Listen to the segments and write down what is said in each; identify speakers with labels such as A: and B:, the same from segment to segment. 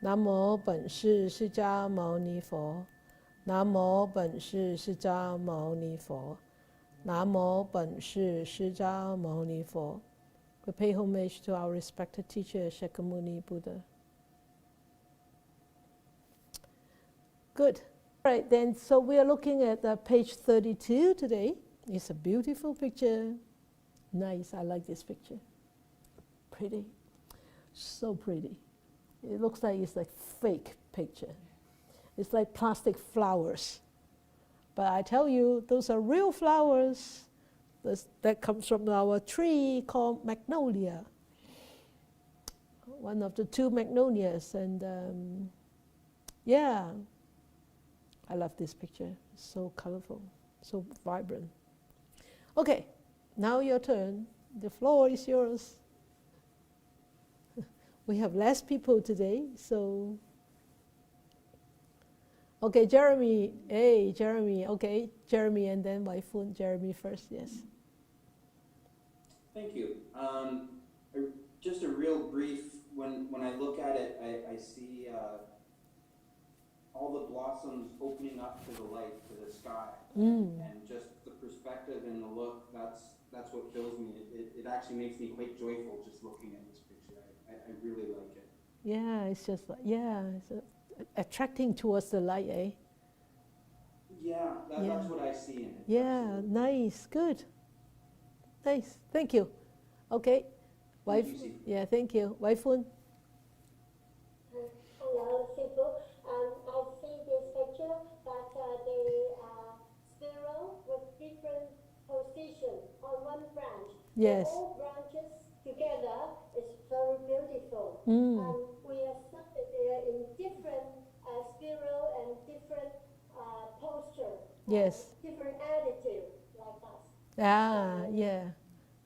A: 南无本师释迦牟尼佛。南无本师释迦牟尼佛。南无本师释迦牟尼佛。We pay homage to our respected teacher, Shakyamuni Buddha. Good. All right, then, so we are looking at page 32 today. It's a beautiful picture. Nice, I like this picture. Pretty, so pretty. It looks like it's like fake picture. It's like plastic flowers. But I tell you, those are real flowers. That comes from our tree called magnolia. One of the two magnolias. And yeah, I love this picture. It's so colorful, so vibrant. Okay, now your turn. The floor is yours. We have less people today, so... Okay, Jeremy. Hey, Jeremy. Okay, Jeremy and then Waifun. Jeremy first, yes.
B: Thank you. Just a real brief, when I look at it, I see all the blossoms opening up to the light, to the sky. And just the perspective and the look, that's what fills me. It actually makes me quite joyful just looking at this picture. I really like it.
A: Yeah, it's just like, yeah, it's attracting towards the light, eh?
B: Yeah, that's what I see in it.
A: Yeah,
B: absolutely.
A: Nice, good. Nice, thank you. Okay,
B: Thank you, Sik.
A: Yeah, thank you. Waifun.
C: Hello, people. I see this picture that the sparrow with different position on one branch.
A: Yes.
C: All branches together is very beautiful. We are stuck there in different sparrow and different posture.
A: Yes.
C: Different attitude like us.
A: Yeah.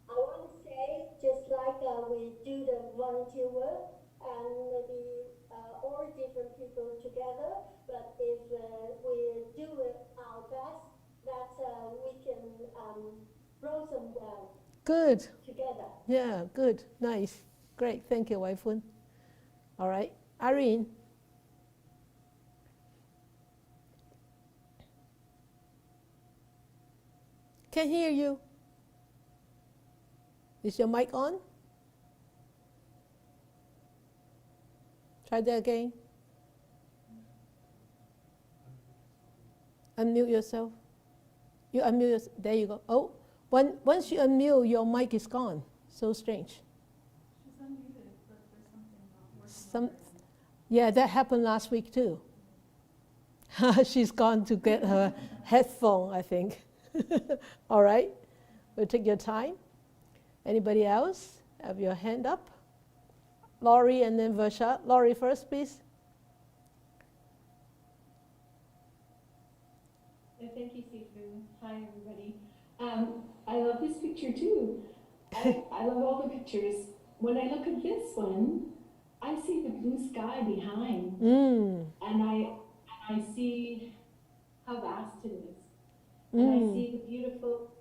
C: I want to say, just like we do the volunteer work, and maybe all different people together, but if we do it our best, that we can blossom well.
A: Good.
C: Together.
A: Yeah, good. Nice. Great. Thank you, Waifun. All right. Irene. Can't hear you. Is your mic on? Try that again. Unmute yourself. You unmute yourself. There you go. Oh, once you unmute, your mic is gone. So strange.
D: She's unmuted, but there's something not working.
A: Yeah, that happened last week too. She's gone to get her headphone, I think. All right. We'll take your time. Anybody else? Have your hand up. Laurie and then Versha. Laurie first, please.
D: Thank you, Sifu. Hi, everybody. I love this picture too. I love all the pictures. When I look at this one, I see the blue sky behind, and I see how vast it is, and I see the beautiful,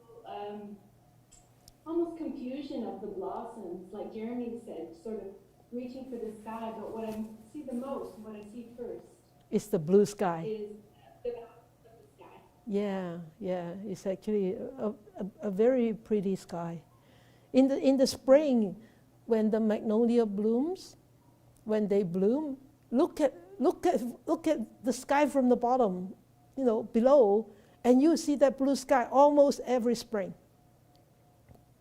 D: almost confusion of the blossoms, like Jeremy said, sort of reaching for the sky. But what I see the most, what I see first,
A: it's the blue sky.
D: Is the vast of the sky.
A: Yeah. It's actually a very pretty sky. In the spring, when the magnolia blooms, when they bloom, look at the sky from the bottom, below, and you see that blue sky almost every spring.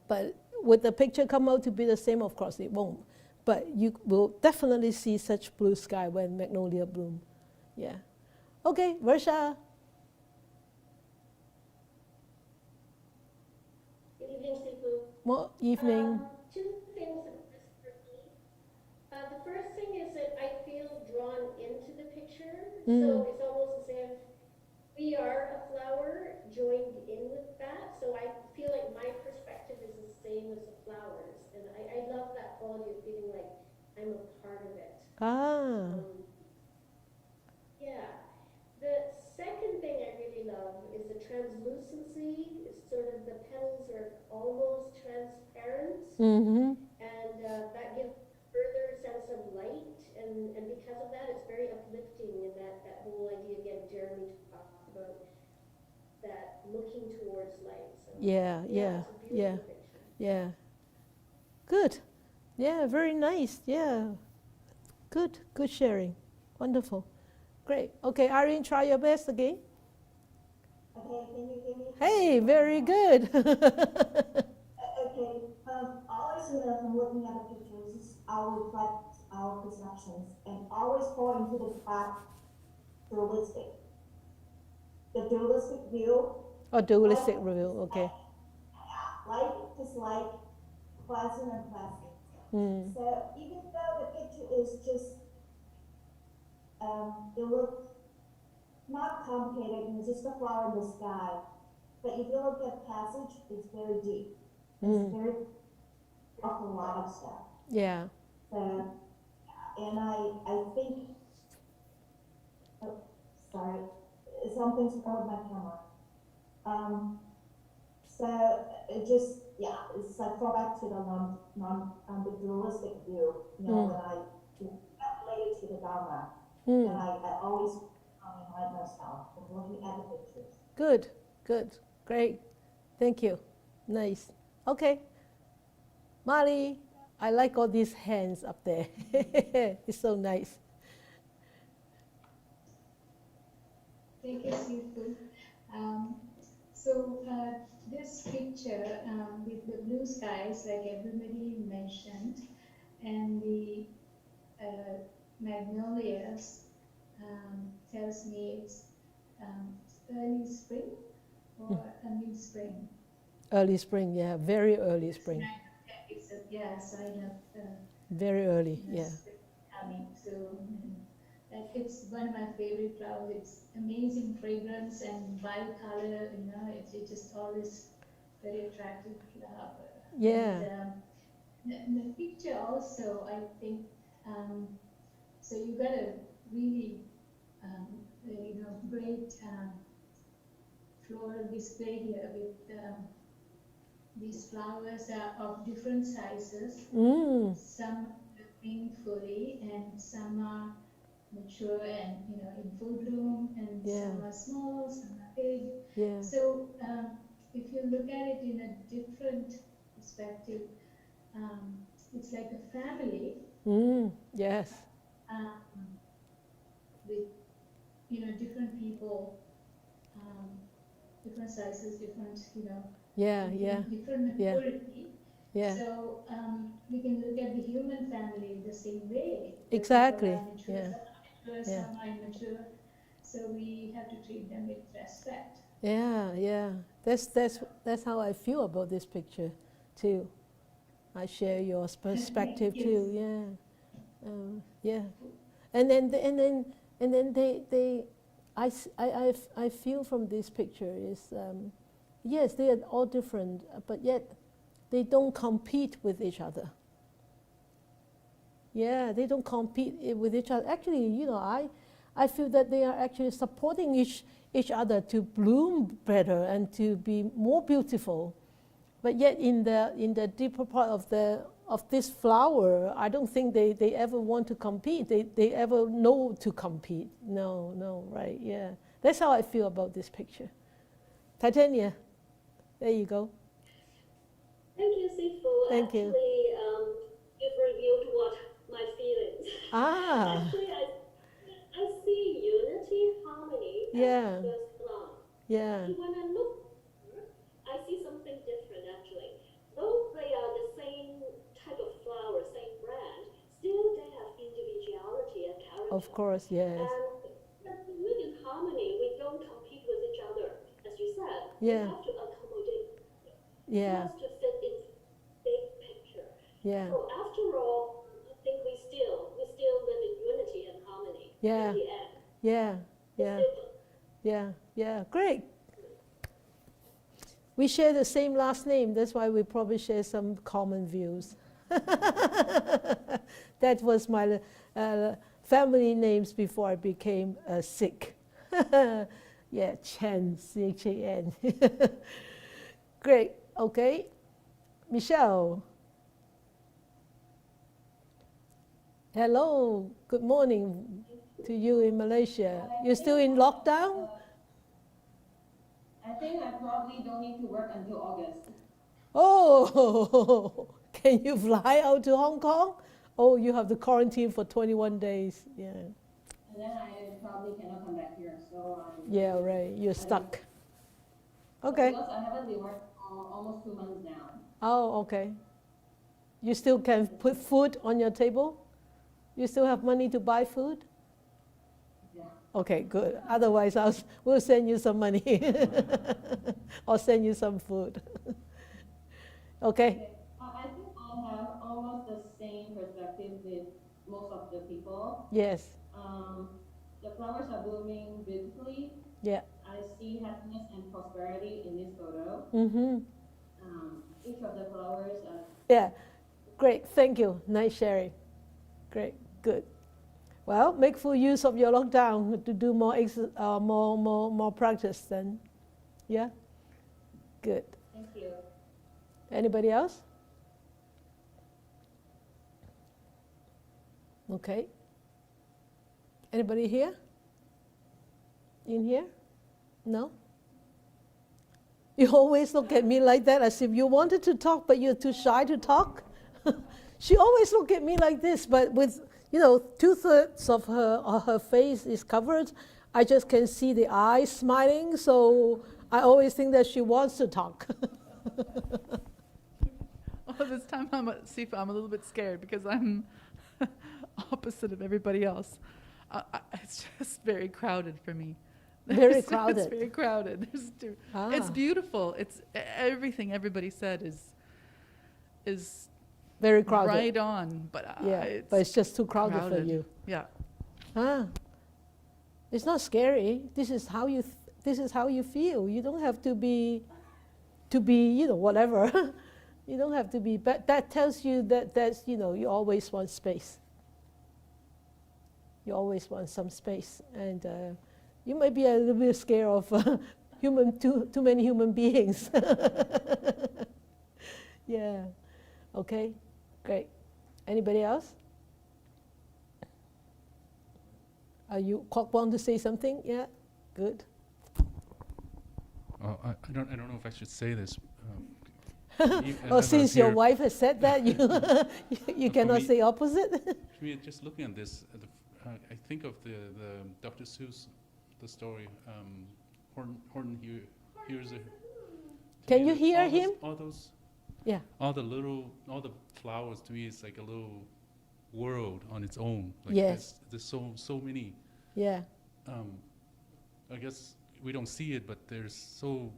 A: But would the picture come out to be the same? Of course it won't. But you will definitely see such blue sky when magnolia bloom. Yeah. Okay, Versha.
C: Good evening, Sifu.
A: More evening.
C: Two things for me. The first thing is that I feel drawn into the picture. So it's almost as if we are a flower joined in with that. So I feel like my perspective is the same as the flowers. And I love that quality of feeling like I'm a part of it. Yeah. The second thing I really love is the translucency. It's sort of the petals are almost transparent, and that gives further sense of light and because of that, it's very uplifting, and that whole idea, again, Jeremy talked about that looking towards light. So
A: Yeah, yeah,
C: it's a
A: yeah,
C: beautiful picture.
A: yeah. Good. Yeah, very nice. Yeah. Good. Good sharing. Wonderful. Great. Okay, Irene, try your best again.
E: Okay, can you hear me?
A: Hey, very good.
E: Okay, always when I'm looking at the pictures, I'll reflect our perceptions and always fall into the trap dualistic. The dualistic view,
A: Oh, dualistic review. Okay.
E: like dislike, pleasant and pleasant.
A: Mm.
E: So even though the picture is just, it looks not complicated and it's just a flower in the sky, but if you look at passage, it's very deep. It's very a lot of stuff.
A: Yeah.
E: So, and I think, oh, sorry, something's wrong with my camera. So it just, yeah, it's like go back to the dualistic view, you know, when I related to the Dharma, and I always remind myself of looking at the pictures.
A: Good. Good. Great. Thank you. Nice. Okay. Mali, I like all these hands up there. It's so nice.
D: Thank you, Sifu. So this picture with the blue skies, like everybody mentioned, and the magnolias tells me it's early spring or mid-spring.
A: Early spring, yeah. Very early spring.
D: It's a sign of
A: Very early, yeah.
D: spring coming. So like it's one of my favorite flowers. It's amazing fragrance and bicolor. You know, it's just always very attractive flower.
A: Yeah.
D: And the picture also, I think. So you got a really, great floral display here with these flowers are of different sizes. Some blooming fully, and some are mature and in full bloom, and some are small, some are big.
A: Yeah.
D: So if you look at it in a different perspective, it's like a family.
A: Yes.
D: With different people, different sizes, different different maturity.
A: Yeah.
D: So we can look at the human family the same way.
A: Exactly.
D: Some are mature, some are immature. So we have to treat them with respect.
A: Yeah, yeah. That's how I feel about this picture, too. I share your perspective too. Yeah, yeah. And then I feel from this picture is yes, they are all different, but yet they don't compete with each other. Yeah, they don't compete with each other. Actually, I feel that they are actually supporting each other to bloom better and to be more beautiful. But yet in the deeper part of this flower, I don't think they ever want to compete. They ever know to compete. No, right, yeah. That's how I feel about this picture. Titania, there you go.
C: Thank you, Sifu.
A: Thank you.
C: Actually, you've revealed what my feelings. Actually, I see unity, harmony as the first flower.
A: Yeah.
C: When I look, I see something different actually. Though they are the same type of flower, same brand, still they have individuality and character.
A: Of course, yes.
C: And when we live in harmony, we don't compete with each other, as you said.
A: Yeah.
C: We have to accommodate.
A: Yeah.
C: Just to fit in the big picture.
A: Yeah.
C: So after all, I think we still live in unity and harmony.
A: Yeah.
C: In the end.
A: Yeah. Great. We share the same last name. That's why we probably share some common views. That was my family names before I became Sikh. Yeah, Chen, C-H-A-N. Great. Okay. Michelle. Hello, good morning to you in Malaysia. You're still in lockdown?
F: I think I probably don't need to work until August.
A: Oh, can you fly out to Hong Kong? Oh, you have to quarantine for 21 days. Yeah.
F: And then I probably cannot come back here. So
A: Yeah, right. You're stuck. Okay.
F: Because I haven't been working for almost 2 months now.
A: Oh, okay. You still can put food on your table? You still have money to buy food?
F: Yeah.
A: Okay, good. Otherwise, we'll send you some money or send you some food. Okay.
F: I think I have almost the same perspective with most of the people.
A: Yes.
F: The flowers are blooming beautifully.
A: Yeah.
F: I see happiness and prosperity in this photo.
A: Mm-hmm.
F: Each of the flowers are.
A: Yeah. Great. Thank you. Nice sharing. Great. Good. Well, make full use of your lockdown to do more practice then. Yeah. Good.
F: Thank you.
A: Anybody else? Okay. Anybody here? In here? No? You always look at me like that as if you wanted to talk but you're too shy to talk. She always look at me like this, but with, 2/3 of her face is covered. I just can see the eyes smiling, so I always think that she wants to talk.
G: Well, this time I'm a little bit scared because I'm opposite of everybody else. It's just very crowded for me.
A: Very crowded.
G: It's very crowded. It's beautiful. It's everything everybody said is
A: very crowded.
G: right on, but
A: it's just too crowded for you.
G: Yeah.
A: It's not scary. This is how you feel. You don't have to be whatever. You don't have to be, but that tells you that's you always want space. You always want some space, and you might be a little bit scared of too many human beings. Yeah. Okay. Great. Anybody else? Are you want to say something? Yeah. Good.
H: I don't know if I should say this.
A: Since your wife has said that, you cannot say opposite.
H: For me, just looking at this, I think of the Dr. Seuss, the story. Horton hears a.
A: Can you hear him?
H: All those.
A: Yeah.
H: All the flowers to me is like a little world on its own. Like
A: Yes.
H: There's so many.
A: Yeah.
H: I guess we don't see it, but there's so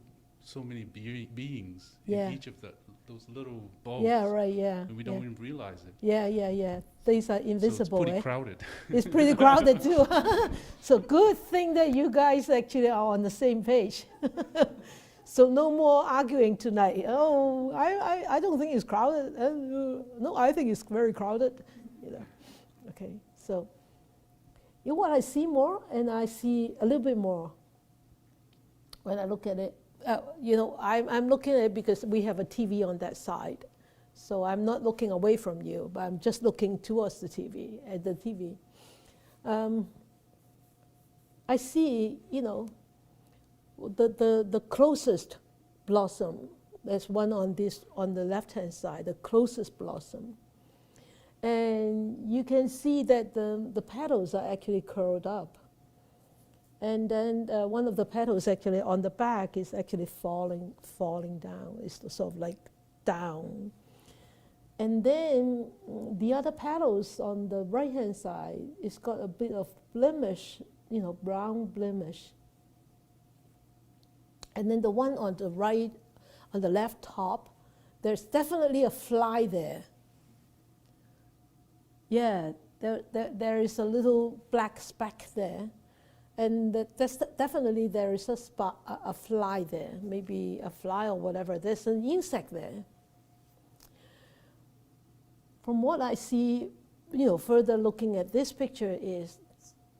H: many beings
A: Yeah.
H: in each of those little balls.
A: Yeah. Right. Yeah.
H: And we don't even realize it.
A: Yeah. These are invisible.
H: So it's pretty crowded.
A: It's pretty crowded too. So good thing that you guys actually are on the same page. So no more arguing tonight. Oh, I don't think it's crowded. No, I think it's very crowded. Okay, so what I see more, and I see a little bit more when I look at it. I'm looking at it because we have a TV on that side. So I'm not looking away from you, but I'm just looking towards the TV, at the TV. I see, the closest blossom. There's one on the left-hand side, the closest blossom. And you can see that the petals are actually curled up. And then one of the petals actually on the back is actually falling down. It's sort of like down. And then the other petals on the right-hand side, it's got a bit of blemish, brown blemish. And then the one on the right, on the left top, there's definitely a fly there. Yeah, there is a little black speck there. And definitely there is a fly there, maybe a fly or whatever. There's an insect there. From what I see, further looking at this picture is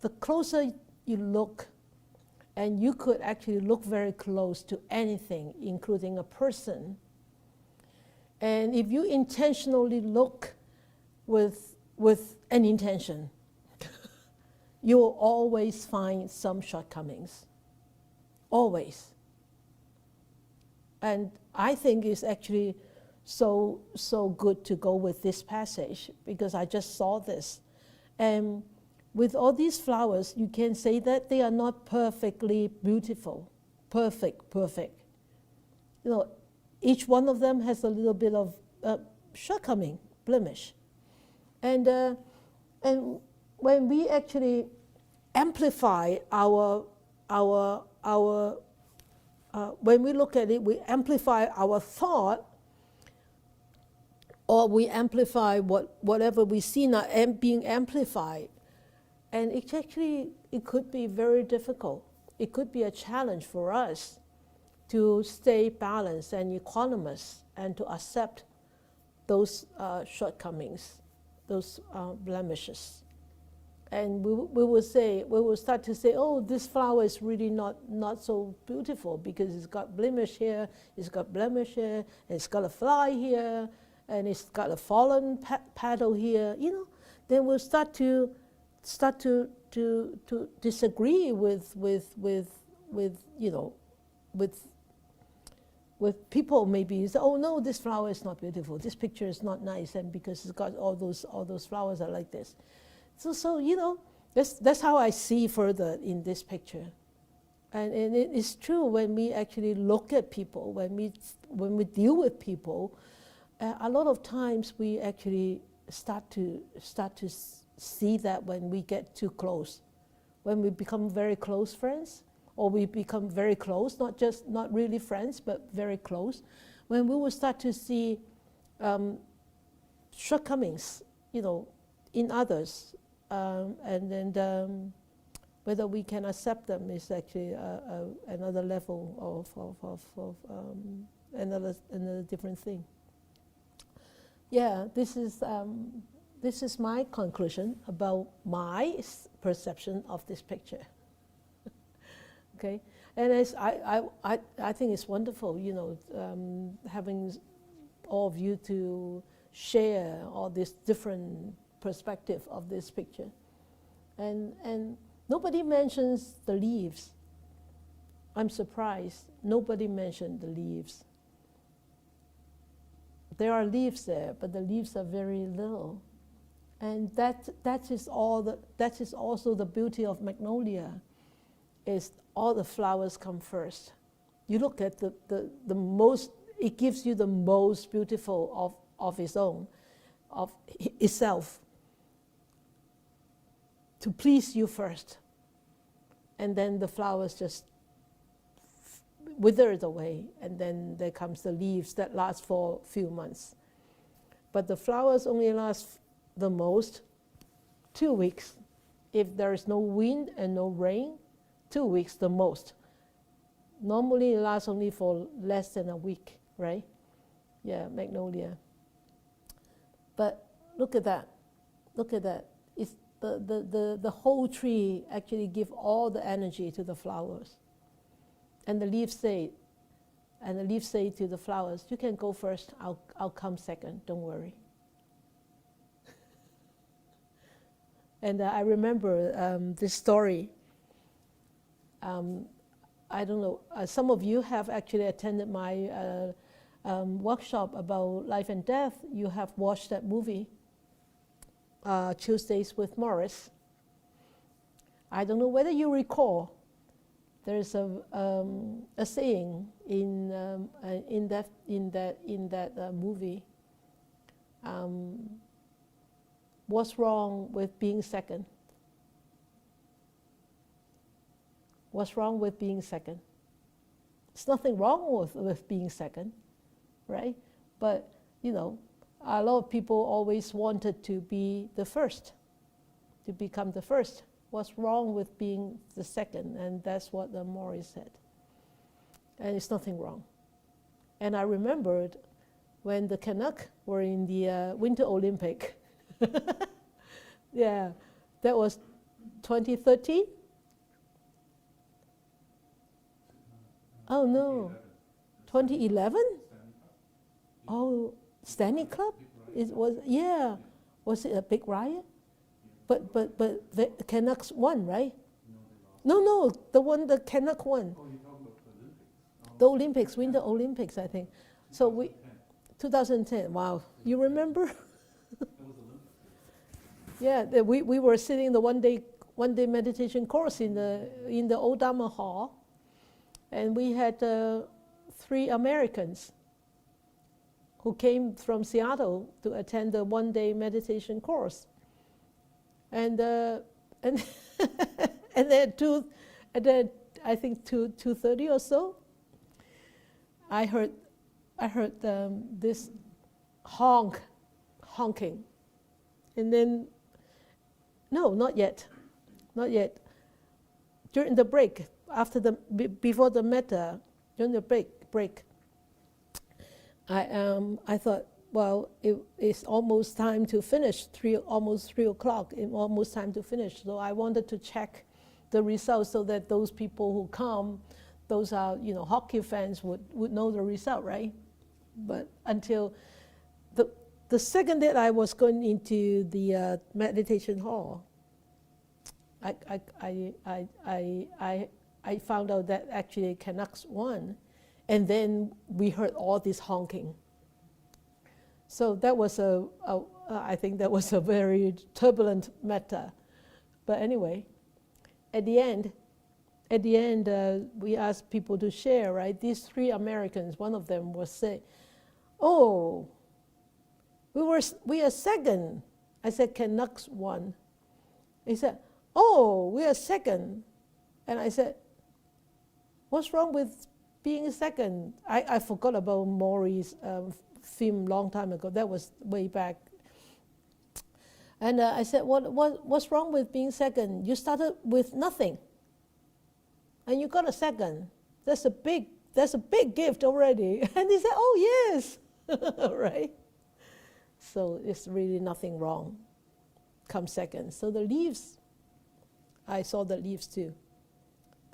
A: the closer you look, and you could actually look very close to anything, including a person. And if you intentionally look with with an intention, you will always find some shortcomings. Always. And I think it's actually so good to go with this passage because I just saw this. And with all these flowers, you can say that they are not perfectly beautiful. Perfect. You know, each one of them has a little bit of shortcoming, blemish. And when we actually amplify when we look at it, we amplify our thought, or we amplify whatever we see now being amplified. And it could be very difficult. It could be a challenge for us to stay balanced and equanimous and to accept those shortcomings, those blemishes. And we will start to say, oh, this flower is really not so beautiful because it's got blemish here, it's got blemish here, and it's got a fly here, and it's got a fallen petal here. You know, then we'll start to disagree with people. Maybe you say, oh no, this flower is not beautiful, this picture is not nice, and because it's got all those flowers are like this. So you know, that's how I see further in this picture. And it is true when we actually look at people, when we deal with people, a lot of times we actually start to see that when we get too close, when we become very close friends, or we become very close, not really friends, but very close, when we will start to see shortcomings, you know, in others, and then whether we can accept them is actually another level of another different thing. Yeah, this is my conclusion about my perception of this picture. Okay, and I think it's wonderful, you know, having all of you to share all this different perspective of this picture, and nobody mentions the leaves. I'm surprised nobody mentioned the leaves. There are leaves there, but the leaves are very little, and that is also the beauty of magnolia. Is all the flowers come first. You look at the most, it gives you the most beautiful of its own, of itself, to please you first. And then the flowers just withered away, and then there comes the leaves that last for a few months. But the flowers only last the most 2 weeks. If there is no wind and no rain, 2 weeks the most. Normally it lasts only for less than a week, right? Yeah, magnolia. But look at that. It's the whole tree actually give all the energy to the flowers. And the leaves say to the flowers, you can go first, I'll come second, don't worry. And I remember this story. I don't know, some of you have actually attended my workshop about life and death. You have watched that movie, Tuesdays with Morris. I don't know whether you recall, there's a saying in that movie. What's wrong with being second? What's wrong with being second? There's nothing wrong with being second, right? But, you know, a lot of people always wanted to be the first, to become the first. What's wrong with being the second? And that's what the Morris said. And it's nothing wrong. And I remembered when the Canucks were in the Winter Olympic. Yeah, that was 2013. Oh no, 2011? Oh, Stanley Club? It was, yeah. Was it a big riot? But the Canucks won, right? No, the one the Canuck won.
H: Oh, you're talking about the Olympics?
A: The Olympics, Winter Olympics, I think. So we, 2010. Wow, you remember?
H: That was Olympics.
A: Yeah, we were sitting in the one day meditation course in the old Dharma hall, and we had 3 Americans who came from Seattle to attend the one day meditation course, and and then I think 2:30 or so, I heard this honking, and then no, not yet. During the break, before the metta, during the break, I thought, well, it's almost time to finish. Almost 3 o'clock. It's almost time to finish. So I wanted to check the results so that those people who come, those are hockey fans would know the result, right? But until the second that I was going into the meditation hall, I found out that actually Canucks won, and then we heard all this honking. So that was I think that was a very turbulent metta. But anyway, at the end, we asked people to share, right? These 3 Americans, one of them was saying, "Oh, we are second." I said, "Canucks won." He said, "Oh, we are second." And I said, "What's wrong with being second?" I forgot about Maury's film long time ago. That was way back. And I said, what's wrong with being second? You started with nothing, and you got a second. That's a big gift already. And he said, "Oh yes," right. So it's really nothing wrong. Come second. So the leaves, I saw the leaves too,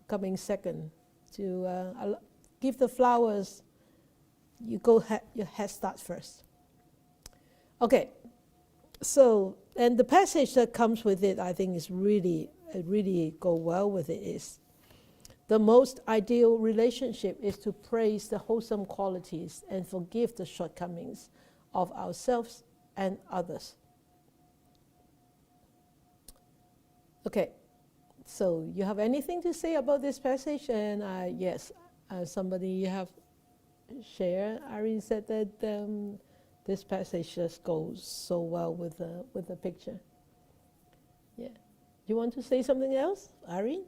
A: coming second. To give the flowers, your head start first. Okay. So, and the passage that comes with it, I think, is really go well with it, is the most ideal relationship is to praise the wholesome qualities and forgive the shortcomings of ourselves and others. Okay, so you have anything to say about this passage? And yes, somebody have shared. Irene said that this passage just goes so well with the picture. Yeah, you want to say something else, Irene?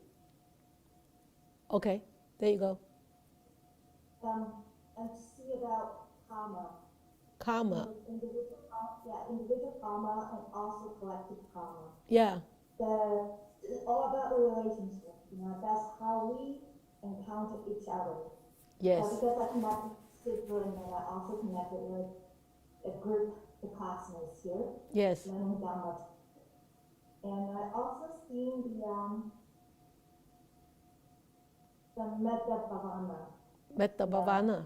A: Okay, there you go.
E: And see about karma.
A: Karma.
E: Individual karma and also collective karma.
A: Yeah.
E: It's all about the relationship. That's how we encounter each other.
A: Yes.
E: Because I connected with Sik and I also connected with a group, the classmates here.
A: Yes.
E: Learning Dharma. And I also seen the metta bhavana.
A: Metta bhavana.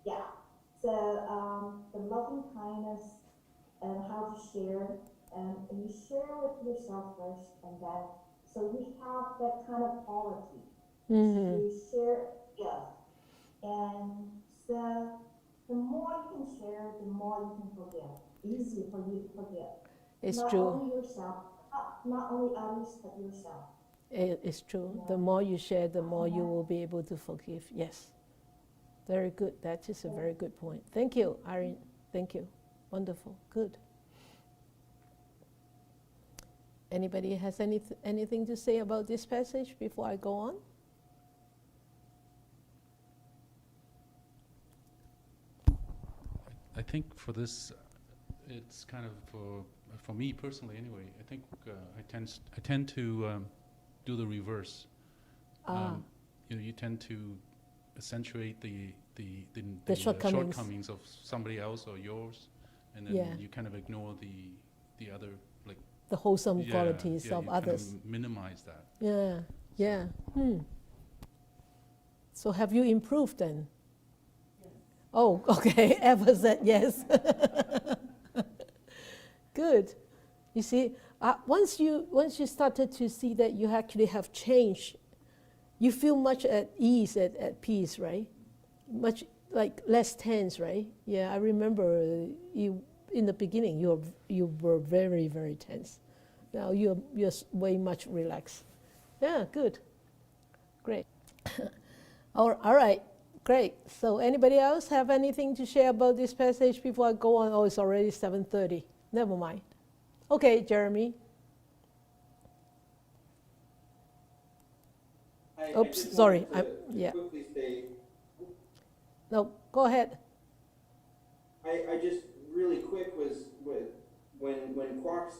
E: Yeah. So the loving kindness and how to share, and you share with yourself first, and then so we have that kind of quality to share gift. And so the more you can share, the more you can forgive. Easier for you to forgive.
A: It's
E: not
A: true.
E: Not only yourself, not only others, but yourself.
A: It's true. The more you share, the more you will be able to forgive. Yes. Very good. That is a very good point. Thank you, Irene. Thank you. Wonderful. Good. Anybody has anything to say about this passage before I go on?
H: I think for this, it's kind of for me personally anyway. I think I tend to do the reverse. You tend to accentuate the shortcomings of somebody else or yours, and then you kind of ignore the other, like
A: the wholesome qualities of
H: you
A: others.
H: kind of minimize that.
A: Yeah. So have you improved then? Yes. Oh, okay. Eva said yes. Good. You see, once you started to see that you actually have changed, you feel much at ease, at peace, right? Much like less tense, right? Yeah, I remember you in the beginning. You were very, very tense. Now you're way much relaxed. Yeah, good, great. All right, great. So anybody else have anything to share about this passage before I go on? Oh, it's already 7:30. Never mind. Okay, Jeremy.
B: I
A: Oops,
B: just
A: sorry.
B: wanted to
A: Yeah.
B: quickly say,
A: No, go ahead.
B: I just really quick was when Kwok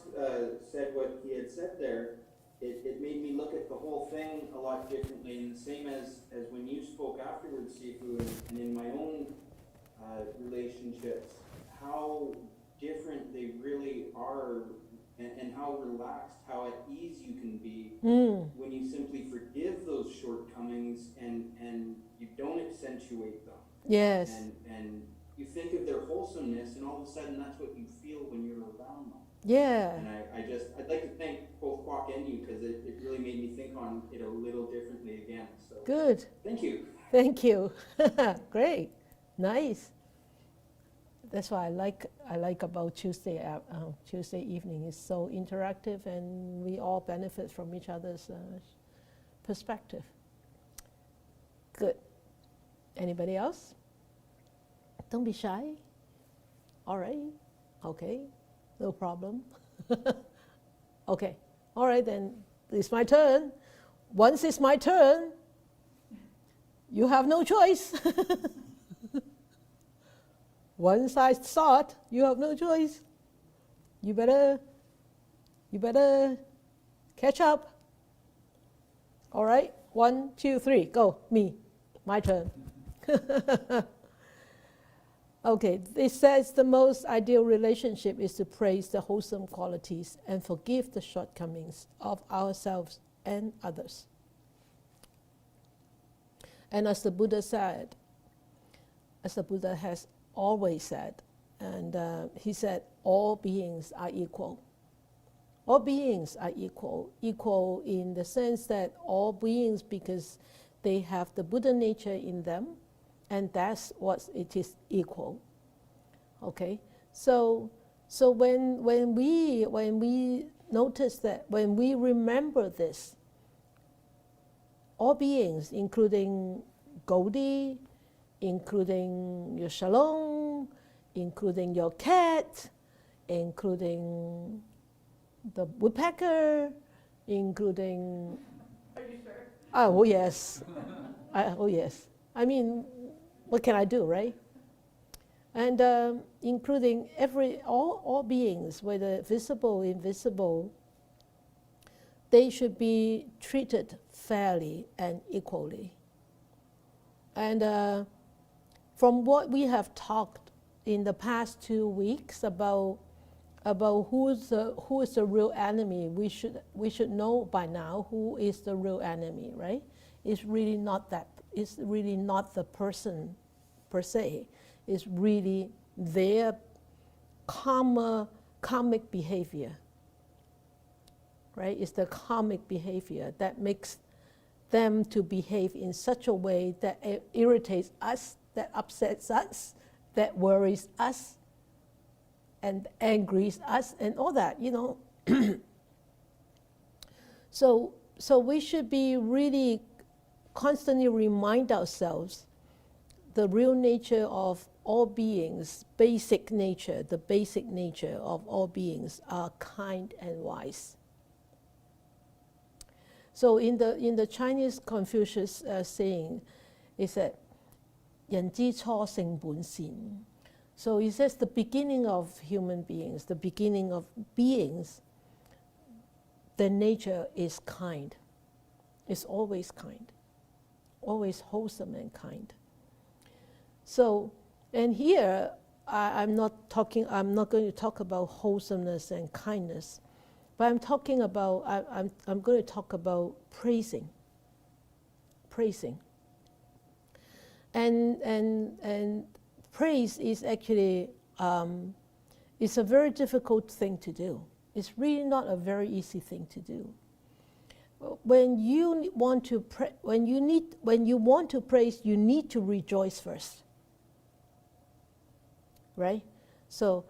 B: said what he had said there, it made me look at the whole thing a lot differently, and the same as when you spoke afterwards, Sifu, and in my own relationships, how different they really are, and how relaxed, how at ease you can be when you simply forgive those shortcomings and you don't accentuate them.
A: Yes.
B: And you think of their wholesomeness, and all of a sudden that's what you feel when you're around them.
A: Yeah.
B: And I'd like to thank both Kwok and you, because it really made me think on it a little differently again. So
A: Good.
B: thank you.
A: Thank you. Great. Nice. That's what I like about Tuesday evening. It's so interactive, and we all benefit from each other's perspective. Good. Anybody else? Don't be shy. All right. Okay. No problem. Okay. All right, then it's my turn. Once it's my turn, you have no choice. Once I start, you have no choice. You better catch up. All right? 1, 2, 3, go. Me. My turn. Okay, it says the most ideal relationship is to praise the wholesome qualities and forgive the shortcomings of ourselves and others. And as the Buddha said, as the Buddha has always said, and he said, all beings are equal. All beings are equal. Equal in the sense that all beings, because they have the Buddha nature in them, and that's what it is, equal. Okay, so when we notice that, when we remember this, all beings, including Goldie, including your Shalom, including your cat, including the woodpecker, including.
G: Are you sure?
A: Oh yes, oh yes. I mean, what can I do, right? And including all beings, whether visible, invisible, they should be treated fairly and equally. And from what we have talked in the past 2 weeks about who is the real enemy, we should know by now who is the real enemy, right? It's really not that. It's really not the person per se. It's really their karmic behavior, right? It's the karmic behavior that makes them to behave in such a way that irritates us, that upsets us, that worries us, and angers us, and all that, you know. So we should be really constantly remind ourselves the real nature of all beings, basic nature, the basic nature of all beings are kind and wise. So in the Chinese Confucius saying, it said, 人之初性本善. So it says the beginning of human beings, the beginning of beings, their nature is kind. It's always kind, always wholesome and kind. So, and here I'm not going to talk about wholesomeness and kindness, but I'm talking about I'm going to talk about praising. And praise is actually It's a very difficult thing to do. It's really not a very easy thing to do. When you want to when you want to praise, you need to rejoice first, right? So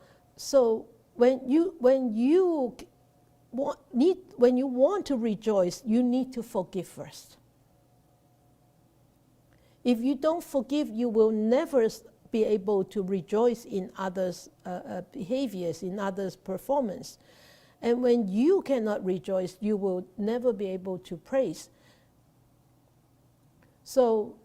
A: when you want to rejoice, you need to forgive first. If you don't forgive, you will never be able to rejoice in others' behaviors, in others' performance. And when you cannot rejoice, you will never be able to praise. So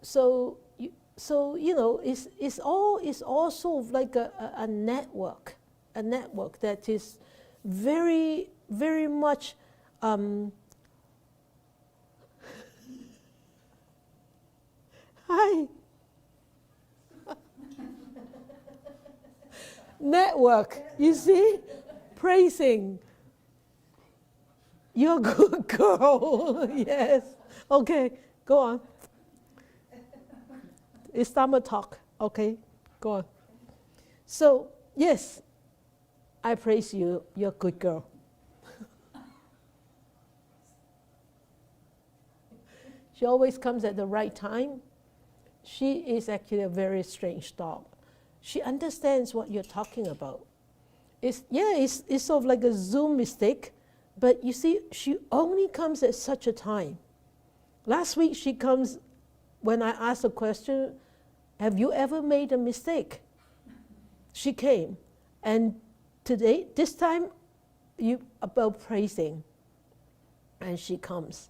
A: you know, it's also like a network that is very, very much hi. Network, you see? Praising. You're a good girl. Yes. Okay, go on. It's Dharma talk. Okay, go on. So, yes, I praise you. You're a good girl. She always comes at the right time. She is actually a very strange dog. She understands what you're talking about. It's sort of like a Zoom mistake, but you see, she only comes at such a time. Last week she comes when I asked a question, have you ever made a mistake? She came. And today, this time, about praising. And she comes.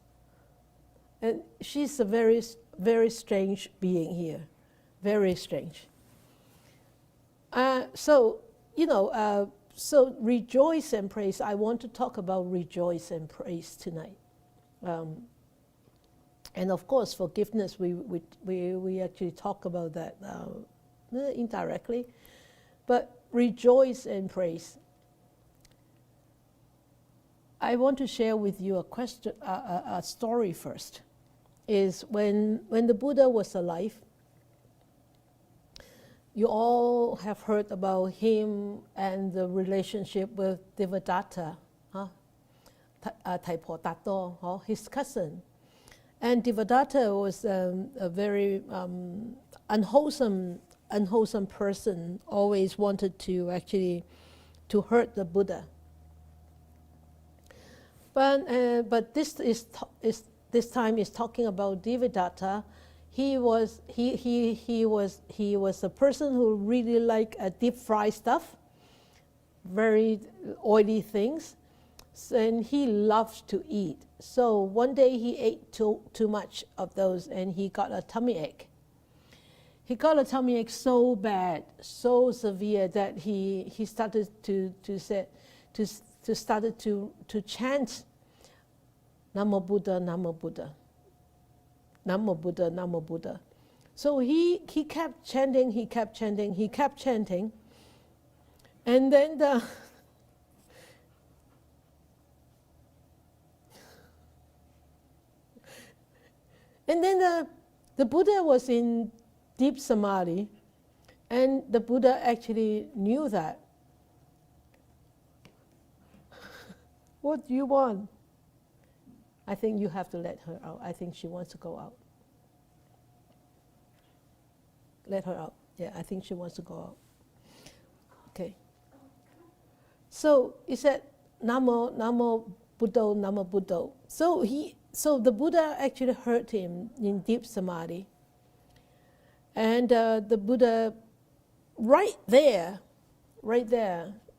A: And she's a very, very strange being here. Very strange. So rejoice and praise. I want to talk about rejoice and praise tonight. And of course, forgiveness, we actually talk about that indirectly. But rejoice and praise. I want to share with you a story first. Is when the Buddha was alive, you all have heard about him and the relationship with Devadatta, Thaipo Tato, his cousin. And Devadatta was a very unwholesome person, always wanted to actually to hurt the Buddha. But this time is talking about Devadatta. He was a person who really liked deep fried stuff, very oily things, and he loved to eat. So one day he ate too much of those, and he got a tummy ache. He got a tummy ache so bad, so severe that he started to chant Namo Buddha, Namo Buddha. Namo Buddha, Namo Buddha. So he kept chanting, and then the Buddha was in deep samadhi, and the Buddha actually knew that. What do you want? I think you have to let her out. I think she wants to go out. Let her out. Yeah, I think she wants to go out. Okay. So he said, Namo, Namo Buddho, Namo Buddho. So the Buddha actually heard him in deep samadhi. And the Buddha, right there,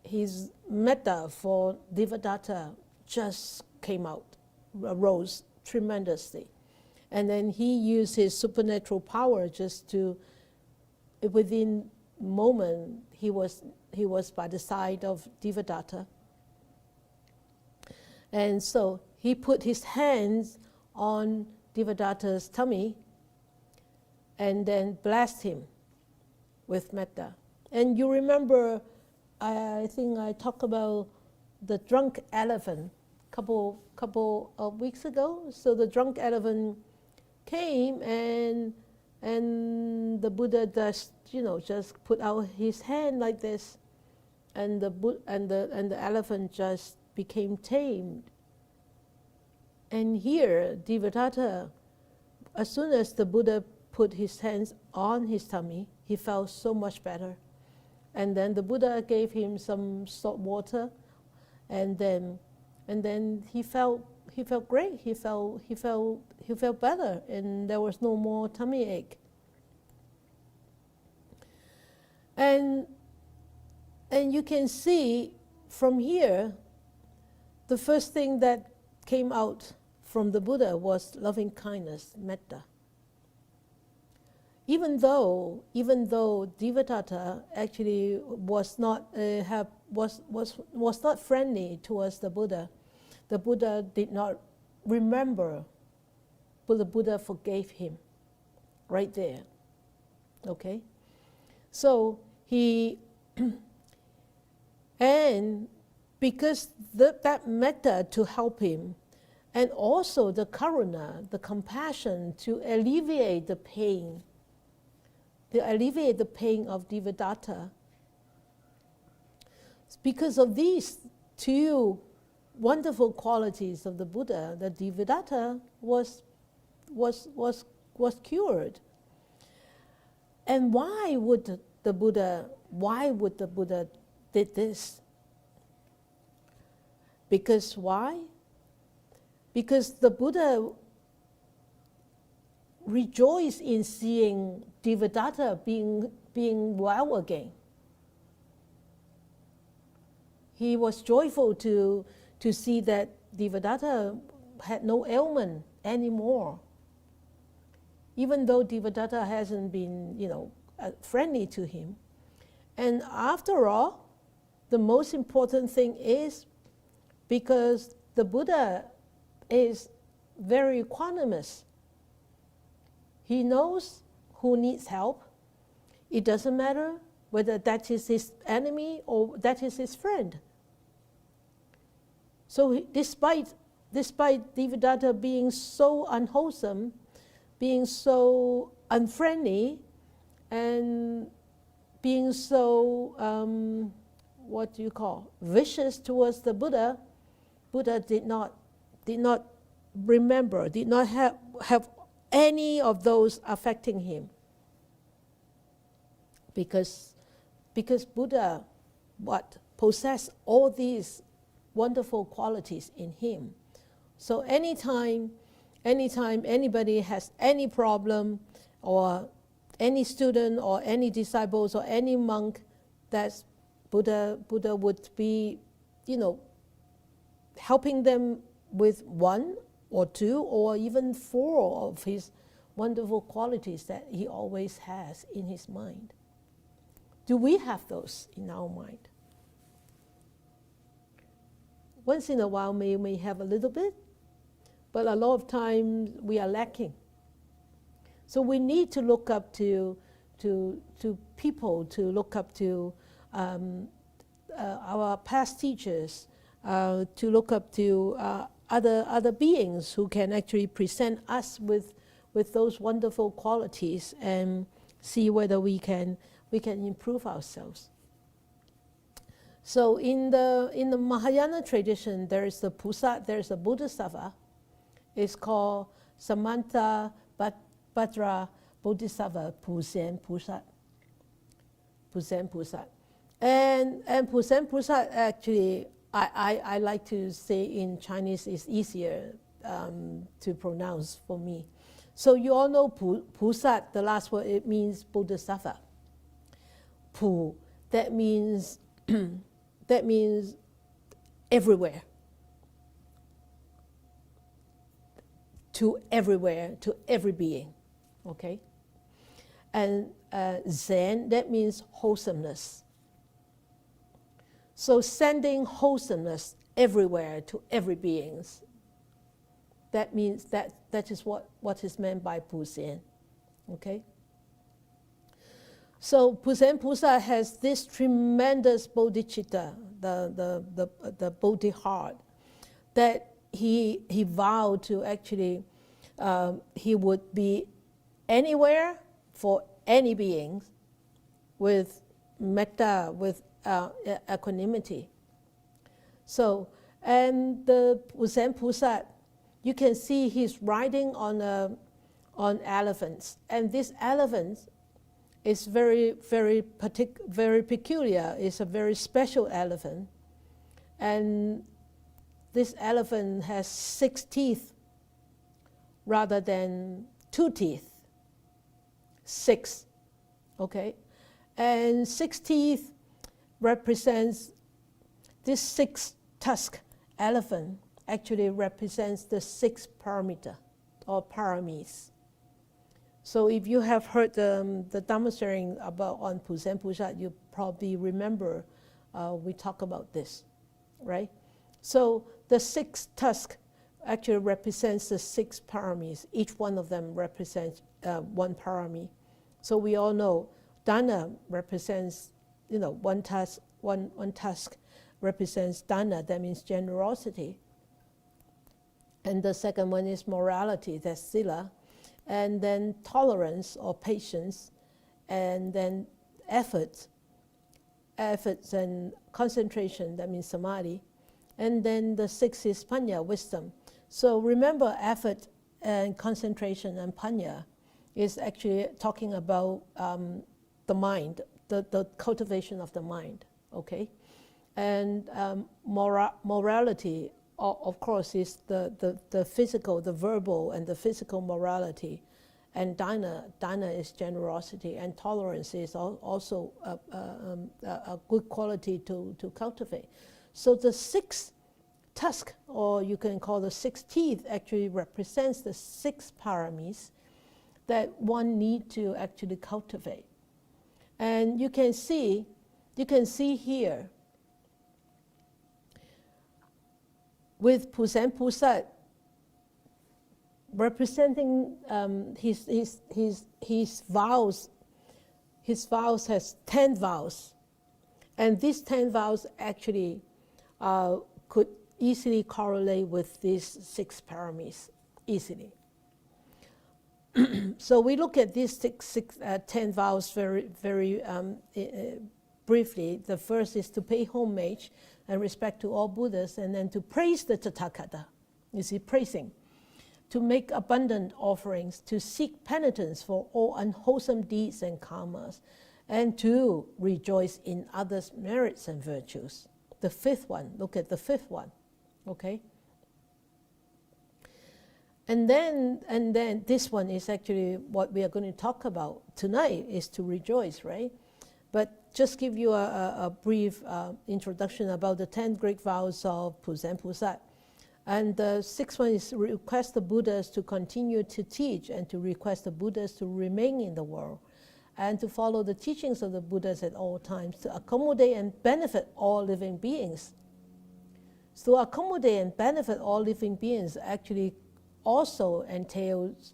A: his metta for Devadatta just came out. Rose tremendously. And then he used his supernatural power just to, within a moment, he was by the side of Devadatta. And so he put his hands on Devadatta's tummy and then blessed him with metta. And you remember, I think I talked about the drunk elephant couple of weeks ago. So the drunk elephant came and the Buddha just put out his hand like this, and the elephant just became tamed. And here, Devadatta, as soon as the Buddha put his hands on his tummy, he felt so much better. And then the Buddha gave him some salt water, and then he felt great. He felt better, and there was no more tummy ache. And you can see from here, the first thing that came out from the Buddha was loving kindness, metta. Even though Devadatta actually was not not friendly towards the Buddha did not remember, but the Buddha forgave him right there. Okay? So he, and because that metta to help him, and also the karuna, the compassion to alleviate the pain of Devadatta. Because of these two wonderful qualities of the Buddha, that Devadatta was cured. And why would the Buddha did this? Because why? Because the Buddha rejoiced in seeing Devadatta being well again. He was joyful to see that Devadatta had no ailment anymore. Even though Devadatta hasn't been, friendly to him. And after all, the most important thing is because the Buddha is very equanimous. He knows who needs help. It doesn't matter whether that is his enemy or that is his friend. So despite Devadatta being so unwholesome, being so unfriendly, and being so, vicious towards the Buddha, Buddha did not remember, did not have any of those affecting him. Because Buddha possessed all these wonderful qualities in him. So anytime anybody has any problem, or any student or any disciples or any monk, that Buddha would be, helping them with one or two or even four of his wonderful qualities that he always has in his mind. Do we have those in our mind? Once in a while we may have a little bit, but a lot of times we are lacking. So we need to look up to people, to look up to our past teachers, to look up to other beings who can actually present us with those wonderful qualities and see whether we can improve ourselves. So in the Mahayana tradition, there is a Bodhisattva. It's called Samantha Bhadra Bodhisattva Pusen Pusat. And Pusen Pusat actually, I like to say in Chinese, is easier to pronounce for me. So you all know Pusat, the last word, it means Bodhisattva. Pu, that means everywhere. To everywhere, to every being, okay? And Zen, that means wholesomeness. So sending wholesomeness everywhere to every being. That means that is what is meant by Pusen, okay? So Pusen Pusa has this tremendous bodhicitta, the bodhi heart, that he vowed to actually, he would be anywhere for any beings with metta, with equanimity. So, and the Zen Pusat, you can see he's riding on elephants, and this elephant is very peculiar. It's a very special elephant, and this elephant has 6 teeth rather than 2 teeth. 6, okay, and 6 teeth represents this 6 tusk elephant actually represents the 6 paramita or paramis. So if you have heard the Dharma sharing about on Zen Pusat, you probably remember we talk about this, right? So the 6 tusk actually represents the 6 paramis. Each one of them represents 1 parami. So we all know Dana represents, one tusk represents Dana, that means generosity. And the second one is morality, that's Sila. And then tolerance or patience, and then efforts and concentration, that means Samadhi. And then the 6th is Panya, wisdom. So remember, effort and concentration and Panya is actually talking about the mind, the cultivation of the mind, okay? And morality, of course, is the physical, the verbal and the physical morality. And dana is generosity, and tolerance is also a good quality to cultivate. So the 6 tusk, or you can call the 6 teeth, actually represents the 6 paramis that one need to actually cultivate. And you can see here, with Zen Pusat representing his vows. His vows has 10 vows, and these 10 vows actually could easily correlate with these 6 paramis, easily. So we look at these 10 vows very briefly. The first is to pay homage and respect to all Buddhas, and then to praise the Tathagata. You see, praising. To make abundant offerings, to seek penitence for all unwholesome deeds and karmas, and to rejoice in others' merits and virtues. The 5th one, look at the 5th one, okay? And then this one is actually what we are going to talk about tonight, is to rejoice, right? But just give you a brief introduction about the 10 great vows of Zen Pusat. And the 6th one is request the Buddhas to continue to teach, and to request the Buddhas to remain in the world, and to follow the teachings of the Buddhas at all times, to accommodate and benefit all living beings. So accommodate and benefit all living beings actually also entails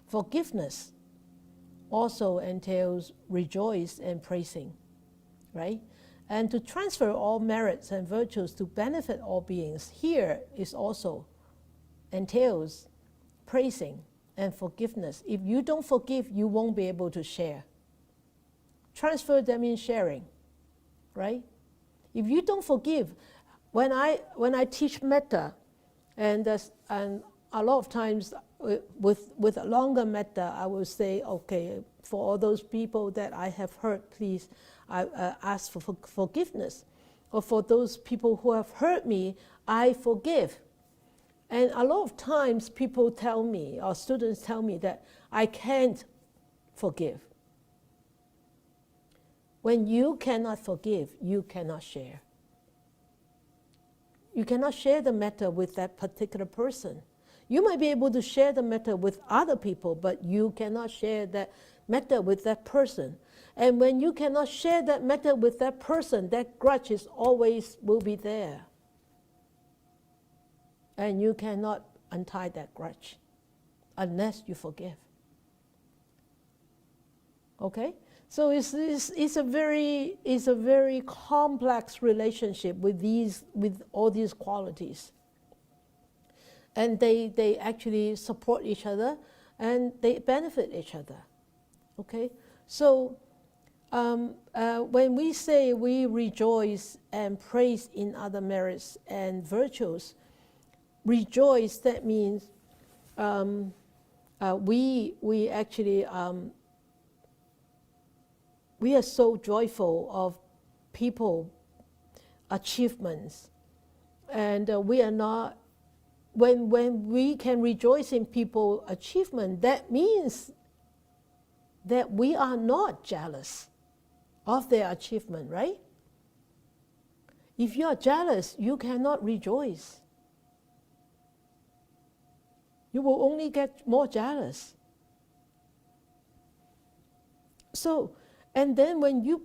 A: forgiveness, also entails rejoice and praising, right? And to transfer all merits and virtues to benefit all beings, here is also entails praising and forgiveness. If you don't forgive, you won't be able to share. Transfer them in sharing, right? If you don't forgive, when I teach metta, and a lot of times with a longer metta, I will say, okay, for all those people that I have hurt, please I ask for forgiveness. Or for those people who have hurt me, I forgive. And a lot of times people tell me, or students tell me, that I can't forgive. When you cannot forgive, you cannot share. You cannot share the metta with that particular person. You might be able to share the metta with other people, but you cannot share that metta with that person. And when you cannot share that metta with that person, that grudge is always will be there. And you cannot untie that grudge unless you forgive. Okay? So it's a very complex relationship with all these qualities. And they actually support each other, and they benefit each other. Okay? So when we say we rejoice and praise in other merits and virtues, rejoice, that means we actually we are so joyful of people achievements, and we are not. When we can rejoice in people achievement, that means that we are not jealous of their achievement, right? If you are jealous, you cannot rejoice. You will only get more jealous. So, and then when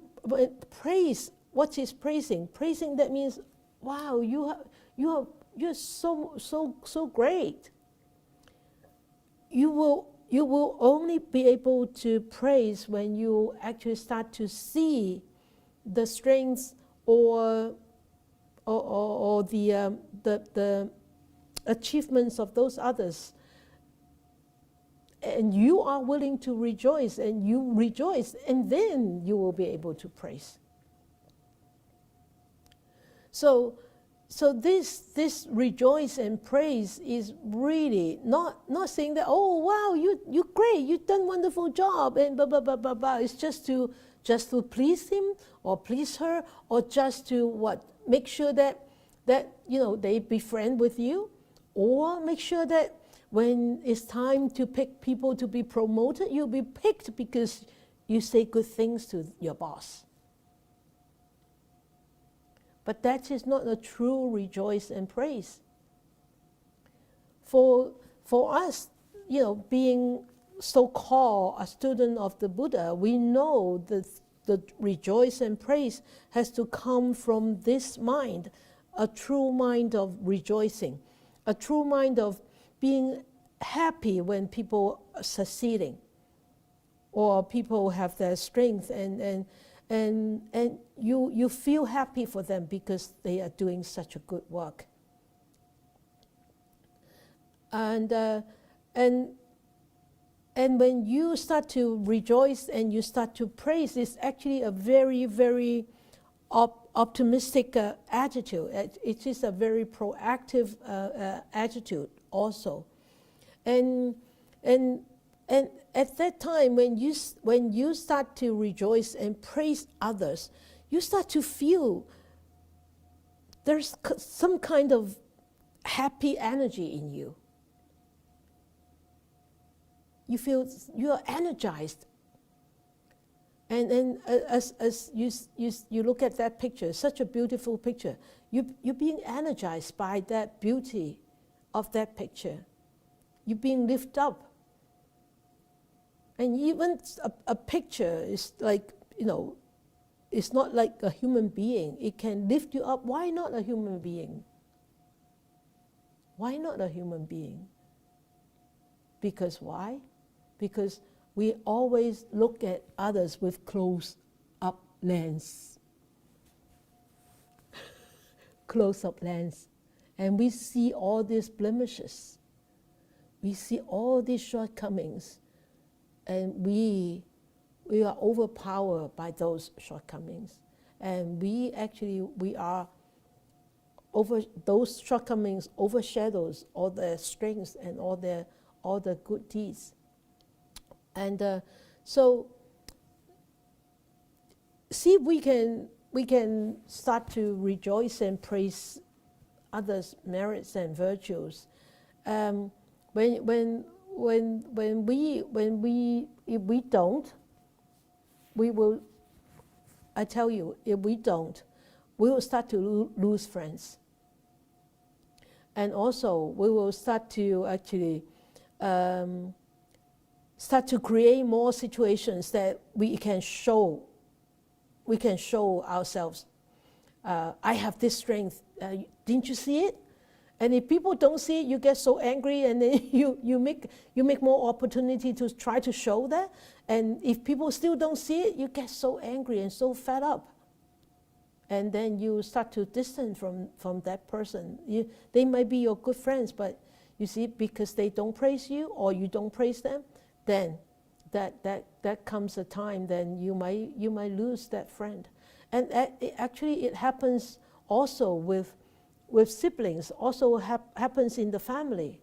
A: praise, what is praising? Praising, that means, wow, you're so great. You will only be able to praise when you actually start to see the strengths or the achievements of those others, and you are willing to rejoice, and you rejoice, and then you will be able to praise. So this rejoice and praise is really not saying that, oh wow, you're great, you've done a wonderful job, and blah blah blah blah blah. It's just to please him or please her, or just to make sure that they befriend with you, or make sure that when it's time to pick people to be promoted, you'll be picked because you say good things to your boss. But that is not a true rejoice and praise. For us, being so-called a student of the Buddha, we know that the rejoice and praise has to come from this mind, a true mind of rejoicing, a true mind of being happy when people are succeeding, or people have their strength, and you feel happy for them because they are doing such a good work. And when you start to rejoice and you start to praise, it's actually a very, very optimistic attitude. It is a very proactive attitude also. And at that time, when you start to rejoice and praise others, you start to feel there's some kind of happy energy in you. You feel you are energized. And as you look at that picture, such a beautiful picture, you're being energized by that beauty of that picture. You're being lifted up. And even a picture is like, it's not like a human being. It can lift you up. Why not a human being? Why not a human being? Because why? Because we always look at others with close-up lens. Close-up lens. And we see all these blemishes. We see all these shortcomings. And we are overpowered by those shortcomings. And we are over those shortcomings overshadows all their strengths and all the good deeds. And so see if we can start to rejoice and praise others' merits and virtues. If we don't, we will, I tell you, if we don't, we will start to lose friends. And also, we will start to actually start to create more situations that we can show ourselves. I have this strength. Didn't you see it? And if people don't see it, you get so angry, and then you make more opportunity to try to show that. And if people still don't see it, you get so angry and so fed up. And then you start to distance from that person. They might be your good friends, but you see, because they don't praise you or you don't praise them, then that comes a time then you might lose that friend. And actually it happens also with siblings, also happens in the family.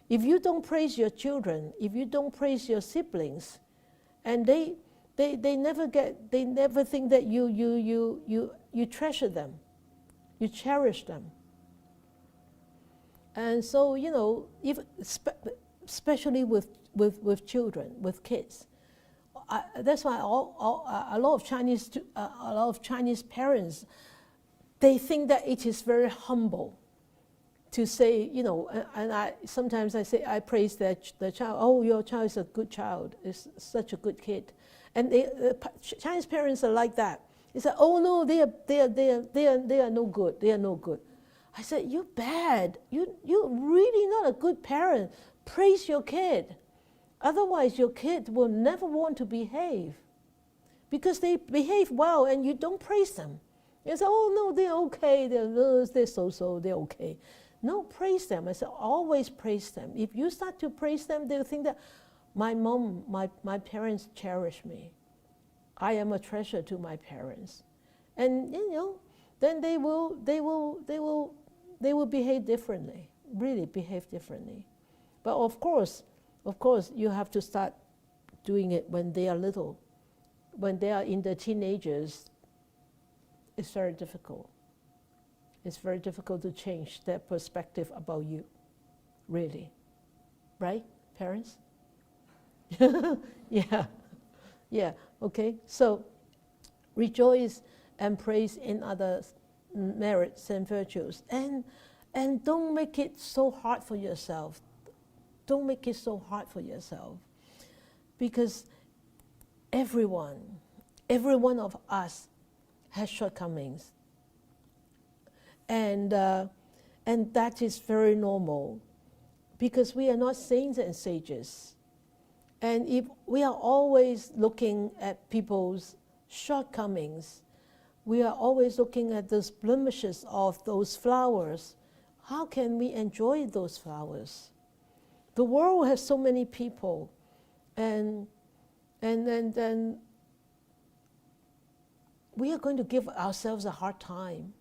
A: If you don't praise your children, if you don't praise your siblings, and they never think that you treasure them, you cherish them. And so, you know, especially with children, with kids, that's why a lot of Chinese parents, they think that it is very humble to say, you know, and sometimes I praise the child. Oh, your child is a good child. Is such a good kid, and Chinese parents are like that. They say, oh no, they are no good. They are no good. I said, you're bad. You're really not a good parent. Praise your kid. Otherwise, your kid will never want to behave, because they behave well and you don't praise them. You say, oh no, they're okay. They're so. They're okay. No, praise them. I said, always praise them. If you start to praise them, they'll think that my mom, my parents cherish me. I am a treasure to my parents, and you know, then they will behave differently. Really behave differently. But of course, you have to start doing it when they are little. When they are in the teenagers, it's very difficult. It's very difficult to change their perspective about you, really. Right, parents? Yeah, okay. So, rejoice and praise in others' merits and virtues. And don't make it so hard for yourself. Don't make it so hard for yourself. Because every one of us has shortcomings. And that is very normal, because we are not saints and sages. And if we are always looking at people's shortcomings, we are always looking at those blemishes of those flowers, how can we enjoy those flowers? The world has so many people, and then we are going to give ourselves a hard time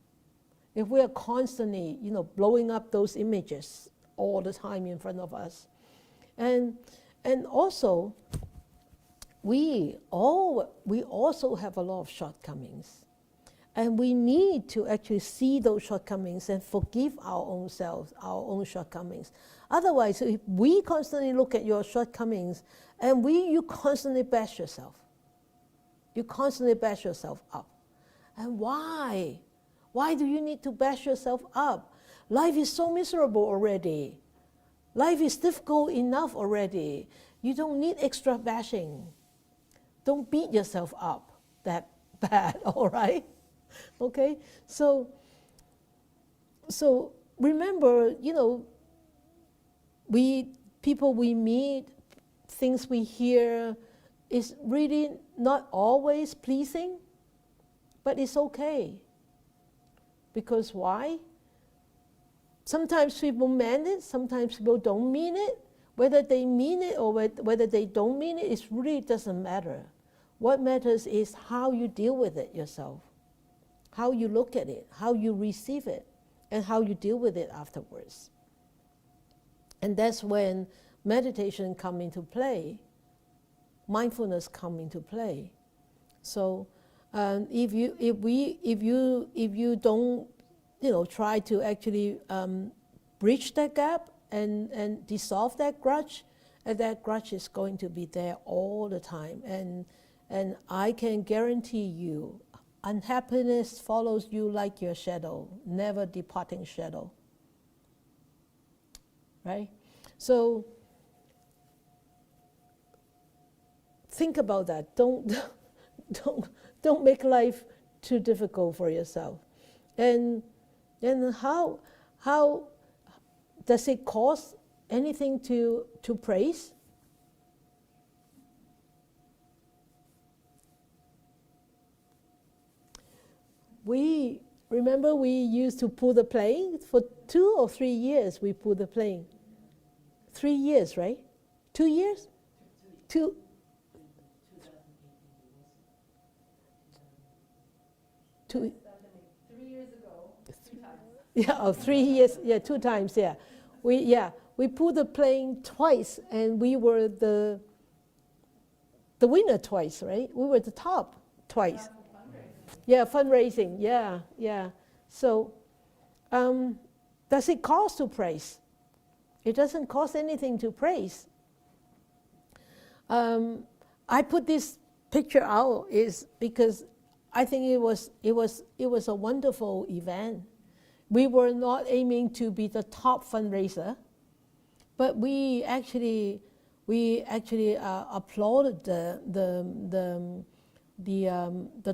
A: if we are constantly, you know, blowing up those images all the time in front of us. And also, we also have a lot of shortcomings. And we need to actually see those shortcomings and forgive our own selves, our own shortcomings. Otherwise, if we constantly look at your shortcomings and you constantly bash yourself. You constantly bash yourself up. And why? Why do you need to bash yourself up? Life is so miserable already. Life is difficult enough already. You don't need extra bashing. Don't beat yourself up that bad, all right? Okay? So remember, you know, people we meet, things we hear, is really not always pleasing, but it's okay. Because why? Sometimes people mean it, sometimes people don't mean it. Whether they mean it or whether they don't mean it, it really doesn't matter. What matters is how you deal with it yourself, how you look at it, how you receive it, and how you deal with it afterwards. And that's when meditation comes into play, mindfulness comes into play. So if you don't, you know, try to actually bridge that gap and dissolve that grudge, and that grudge is going to be there all the time. And I can guarantee you, unhappiness follows you like your shadow, never departing shadow. Right? So think about that. Don't make life too difficult for yourself. And how does it cost anything to praise? Remember we used to pull the plane for 2 or 3 years. We pulled the plane. 3 years, right? 2 years? 2
G: 3 years ago, 2 times.
A: Yeah, 3 years, yeah, 2 times, yeah. We pulled the plane twice, and we were the winner twice, right? We were the top twice. Yeah, fundraising, yeah. So, does it cost to praise? It doesn't cost anything to praise. I put this picture out is because I think it was a wonderful event. We were not aiming to be the top fundraiser, but we actually applauded the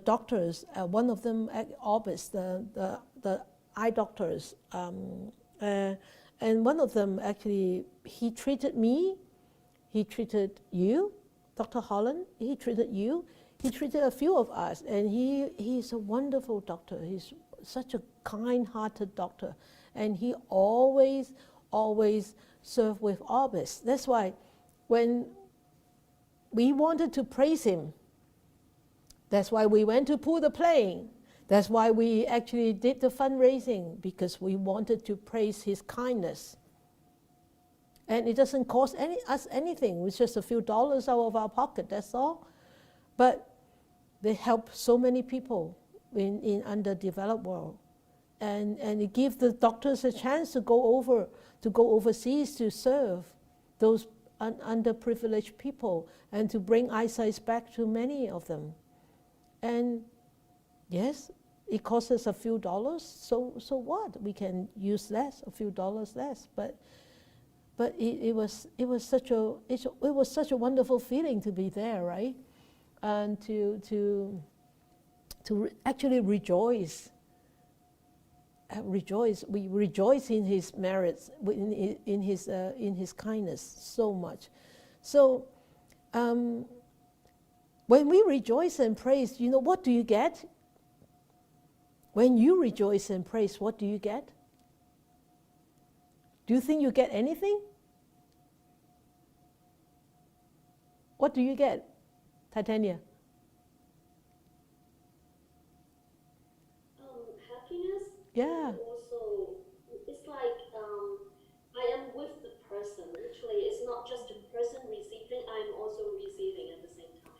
A: doctors. One of them at Orbis, the eye doctors, and one of them actually, he treated me, he treated you, Dr. Holland, he treated you, he treated a few of us, and he's a wonderful doctor. He's such a kind-hearted doctor, and he always served with Orbis. That's why when we wanted to praise him, that's why we went to pull the plane. That's why we actually did the fundraising, because we wanted to praise his kindness. And it doesn't cost us anything. It's just a few dollars out of our pocket, that's all. But they help so many people in underdeveloped world. And it gives the doctors a chance to go overseas to serve those underprivileged people and to bring eyesight back to many of them. And yes, it costs us a few dollars, so what? We can use less, a few dollars less, but it was such a wonderful feeling to be there, right? And to actually rejoice. We rejoice in his merits, in his kindness so much. So when we rejoice and praise, you know, what do you get? When you rejoice and praise, what do you get? Do you think you get anything? What do you get, Titania?
C: Happiness.
A: Yeah.
C: And also, it's like I am with the person. Literally, it's not just the person receiving, I'm also receiving at the same time.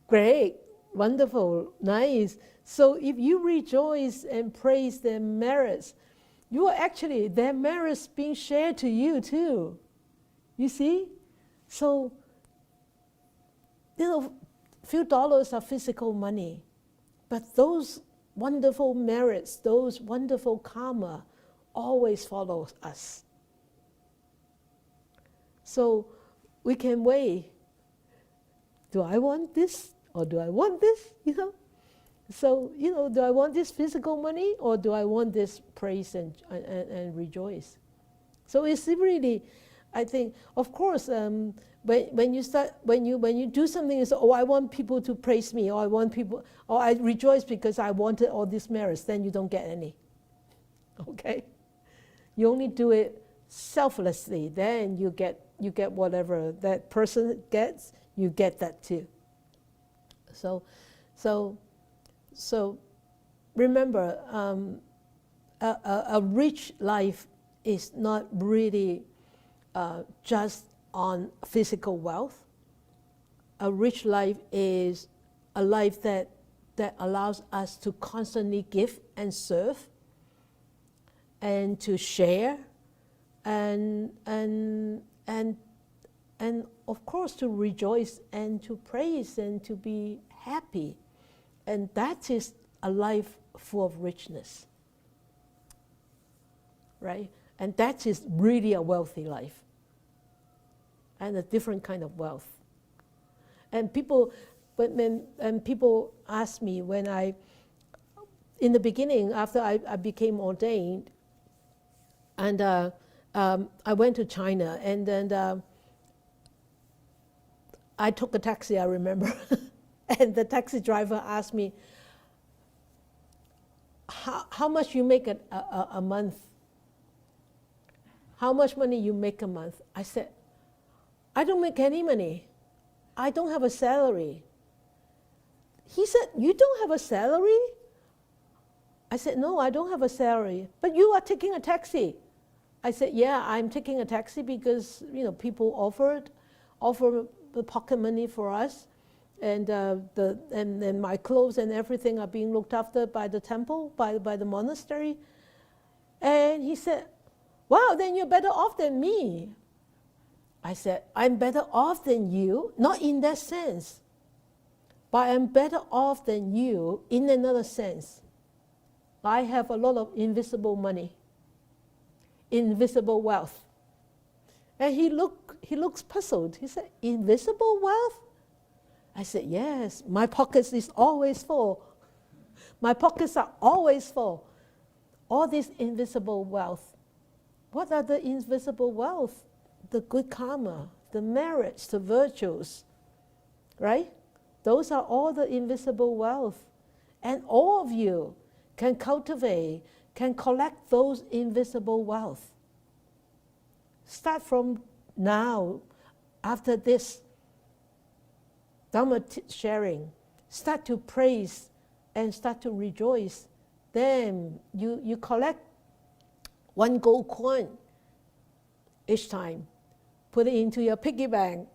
A: Great, wonderful, nice. So if you rejoice and praise their merits, you are actually, their merits being shared to you too. You see? So, you know, few dollars are physical money, but those wonderful merits, those wonderful karma always follow us. So we can weigh, do I want this or do I want this, you know? So, you know, do I want this physical money or do I want this praise and rejoice? So it's really, I think, of course, when you do something, it's, oh, I want people to praise me, or I want people, or I rejoice because I wanted all these merits, then you don't get any. Okay? You only do it selflessly, then you get whatever that person gets, you get that too. So remember, a rich life is not really just on physical wealth. A rich life is a life that allows us to constantly give and serve and to share and of course to rejoice and to praise and to be happy. And that is a life full of richness, right? And that is really a wealthy life and a different kind of wealth. And people ask me when in the beginning, after I became ordained, and I went to China, and then I took a taxi, I remember, and the taxi driver asked me, how much you make a month? How much money you make a month? I said, I don't make any money. I don't have a salary. He said, you don't have a salary? I said, no, I don't have a salary. But you are taking a taxi. I said, yeah, I'm taking a taxi because, people offer the pocket money for us. And and my clothes and everything are being looked after by the temple, by the monastery. And he said, wow, then you're better off than me. I said, I'm better off than you, not in that sense, but I'm better off than you in another sense. I have a lot of invisible money, invisible wealth. And he looks puzzled. He said, invisible wealth? I said, yes, my pockets is always full. My pockets are always full. All this invisible wealth. What are the invisible wealth? The good karma, the merits, the virtues, right? Those are all the invisible wealth. And all of you can cultivate, can collect those invisible wealth. Start from now, after this Dharma sharing, start to praise and start to rejoice. Then you collect one gold coin each time. Put it into your piggy bank,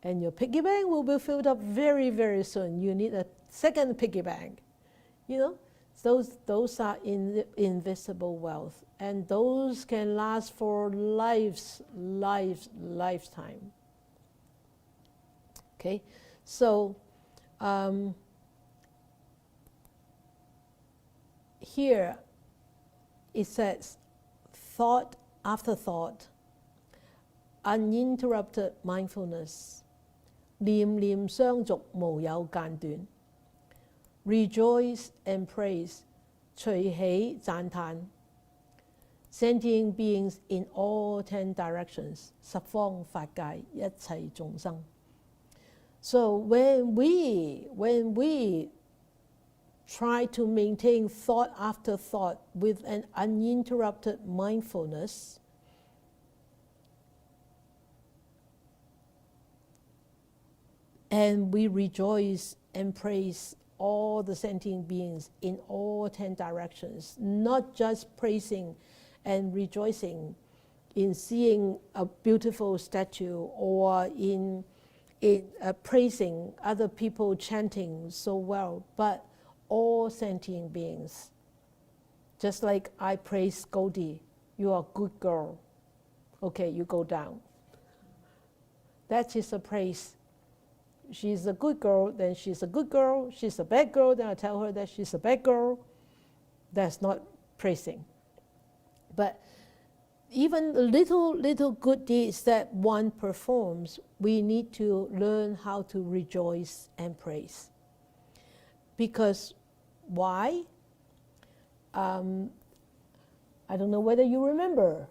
A: and your piggy bank will be filled up very, very soon. You need a second piggy bank. Those are invisible wealth, and those can last for lifetime. Okay, so here it says, thought after thought, uninterrupted mindfulness, 念念相續無有間斷 rejoice and praise, 隨喜讚歎 sentient beings in all 10 directions, 十方法界一切眾生. So when we try to maintain thought after thought with an uninterrupted mindfulness, and we rejoice and praise all the sentient beings in all 10 directions, not just praising and rejoicing in seeing a beautiful statue or in praising other people chanting so well, but all sentient beings. Just like I praise Goldie, you are a good girl. Okay, you go down. That is a praise. She's a good girl, then she's a good girl. She's a bad girl, then I tell her that she's a bad girl. That's not praising. But even little good deeds that one performs, we need to learn how to rejoice and praise. Because why? I don't know whether you remember,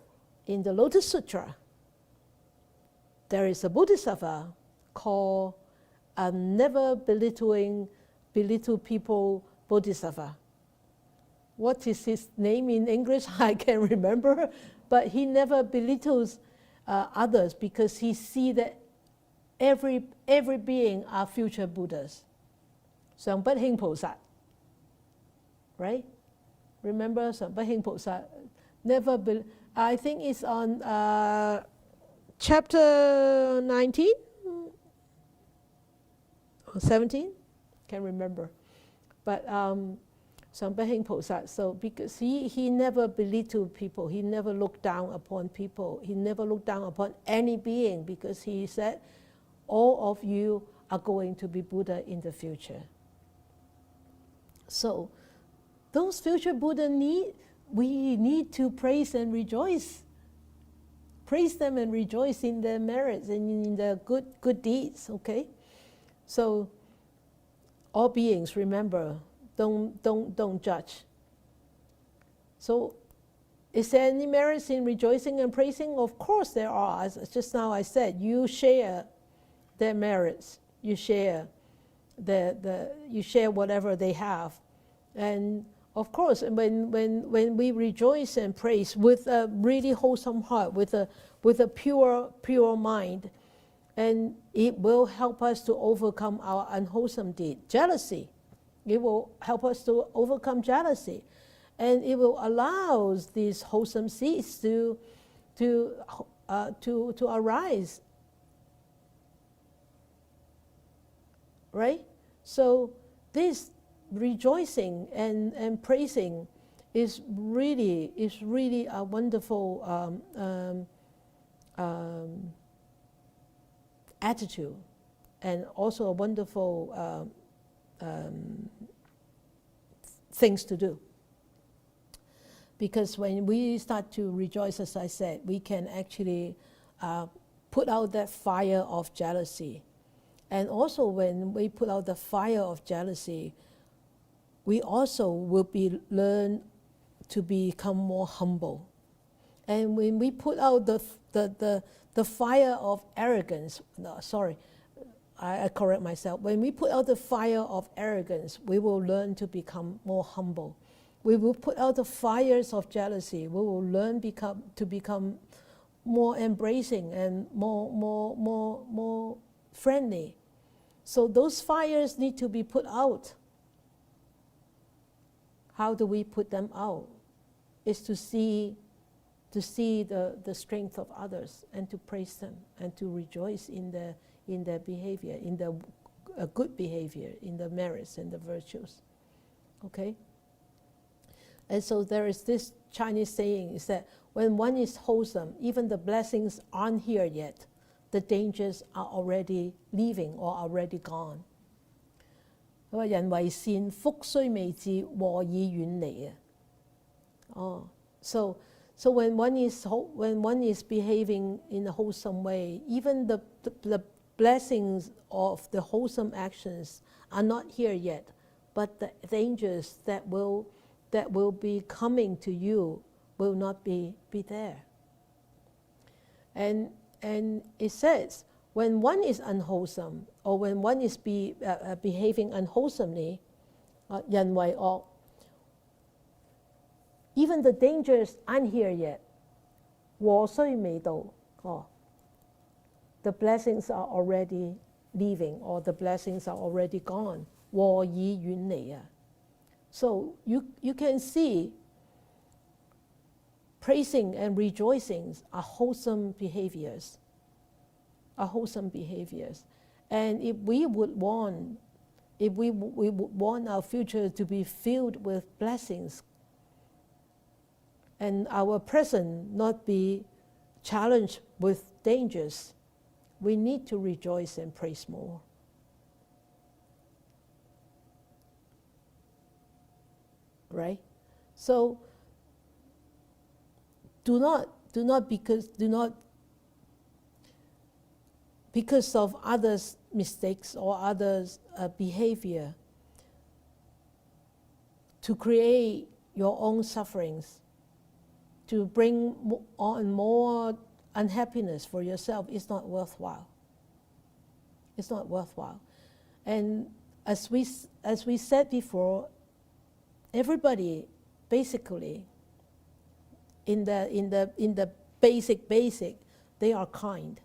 A: in the Lotus Sutra, there is a Bodhisattva called a never belittle people Bodhisattva. What is his name in English? I can't remember. But he never belittles others because he sees that every being are future Buddhas. 常不輕菩薩, right? Remember 常不輕菩薩? I think it's on chapter 19 or 17, can't remember. But 常不輕菩薩, so because he never belittled people, he never looked down upon people, he never looked down upon any being, because he said, all of you are going to be Buddha in the future. So those future Buddha we need to praise and rejoice. Praise them and rejoice in their merits and in their good deeds, okay? So all beings, remember, don't judge. So is there any merits in rejoicing and praising? Of course there are. As just now I said, you share their merits. You share you share whatever they have. And of course, when we rejoice and praise with a really wholesome heart, with a pure mind, and it will help us to overcome our unwholesome deed. Jealousy. It will help us to overcome jealousy. and it will allow these wholesome seeds to arise. Right? So this rejoicing and praising is really a wonderful attitude, and also a wonderful things to do. Because when we start to rejoice, as I said, we can actually put out that fire of jealousy. And also when we put out the fire of jealousy, we also will learn to become more humble. And when we put out the fire of arrogance, no, sorry, I correct myself. When we put out the fire of arrogance, we will learn to become more humble. We will put out the fires of jealousy. We will learn to become more embracing and more friendly. So those fires need to be put out. How do we put them out? Is to see the strength of others and to praise them and to rejoice in their behavior, in the good behavior, in the merits and the virtues. Okay? And so there is this Chinese saying is that when one is wholesome, even the blessings aren't here yet. The dangers are already leaving or already gone. 佢話人為善，福雖未至，禍已遠離啊。Oh, so when one is behaving in a wholesome way, even the blessings of the wholesome actions are not here yet, but the dangers that will be coming to you will not be there. And it says, when one is unwholesome, or when one is behaving unwholesomely, 人為惡, even the dangers aren't here yet. 禍雖未到, the blessings are already leaving, or the blessings are already gone. 禍已遠離啊. So you can see praising and rejoicing are wholesome behaviors. And if we would want our future to be filled with blessings, and our present not be challenged with dangers, we need to rejoice and praise more. Right? So do not because of others' mistakes or others' behavior to create your own sufferings, to bring on more unhappiness for yourself is not worthwhile. It's not worthwhile. And as we said before, everybody basically in the basic, they are kind.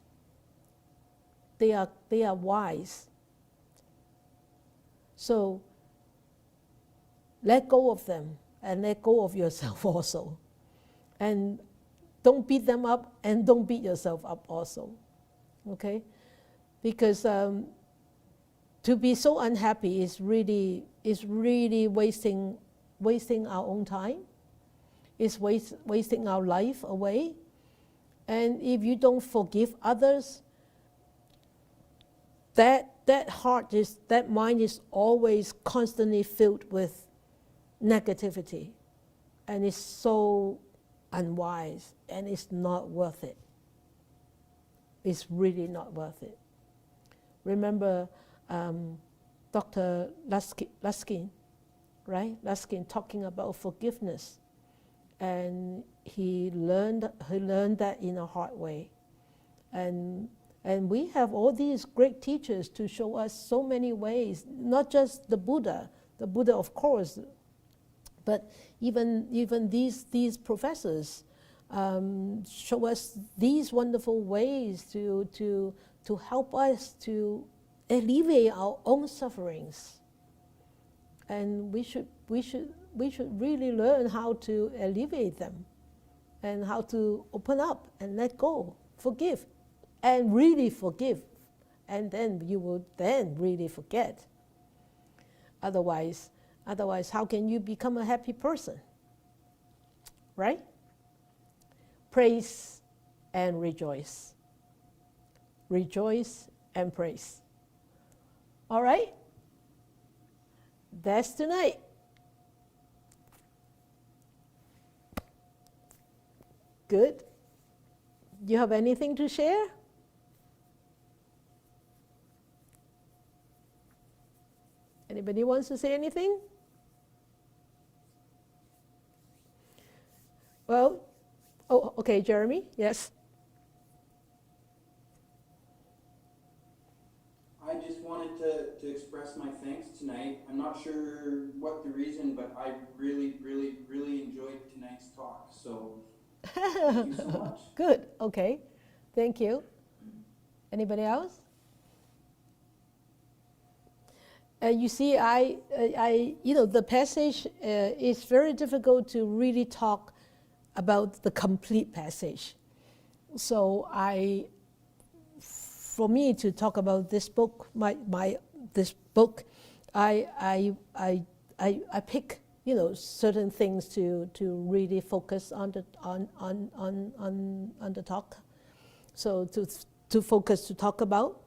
A: They are wise. So let go of them and let go of yourself also. And don't beat them up and don't beat yourself up also. Okay? Because to be so unhappy is really wasting our own time. It's wasting our life away. And if you don't forgive others, that mind is always constantly filled with negativity, and it's so unwise, and it's not worth it. It's really not worth it. Remember Dr. Luskin, right? Luskin talking about forgiveness, and he learned that in a hard way, and we have all these great teachers to show us so many ways, not just the Buddha of course, but even these professors show us these wonderful ways to help us to alleviate our own sufferings. And we should we should really learn how to alleviate them, and how to open up and let go, forgive, and really forgive, and then you will then really forget. Otherwise, how can you become a happy person? Right? Praise and rejoice. Rejoice and praise. All right? That's tonight. Good. Do you have anything to share? Anybody wants to say anything? Well, oh, okay, Jeremy, yes.
B: I just wanted to express my thanks tonight. I'm not sure what the reason, but I really, really, really enjoyed tonight's talk. So thank you so much.
A: Good, okay. Thank you. Anybody else? You see, the passage is very difficult to really talk about the complete passage. So for me to talk about this book, this book, I pick certain things to really focus on the talk. So to focus to talk about.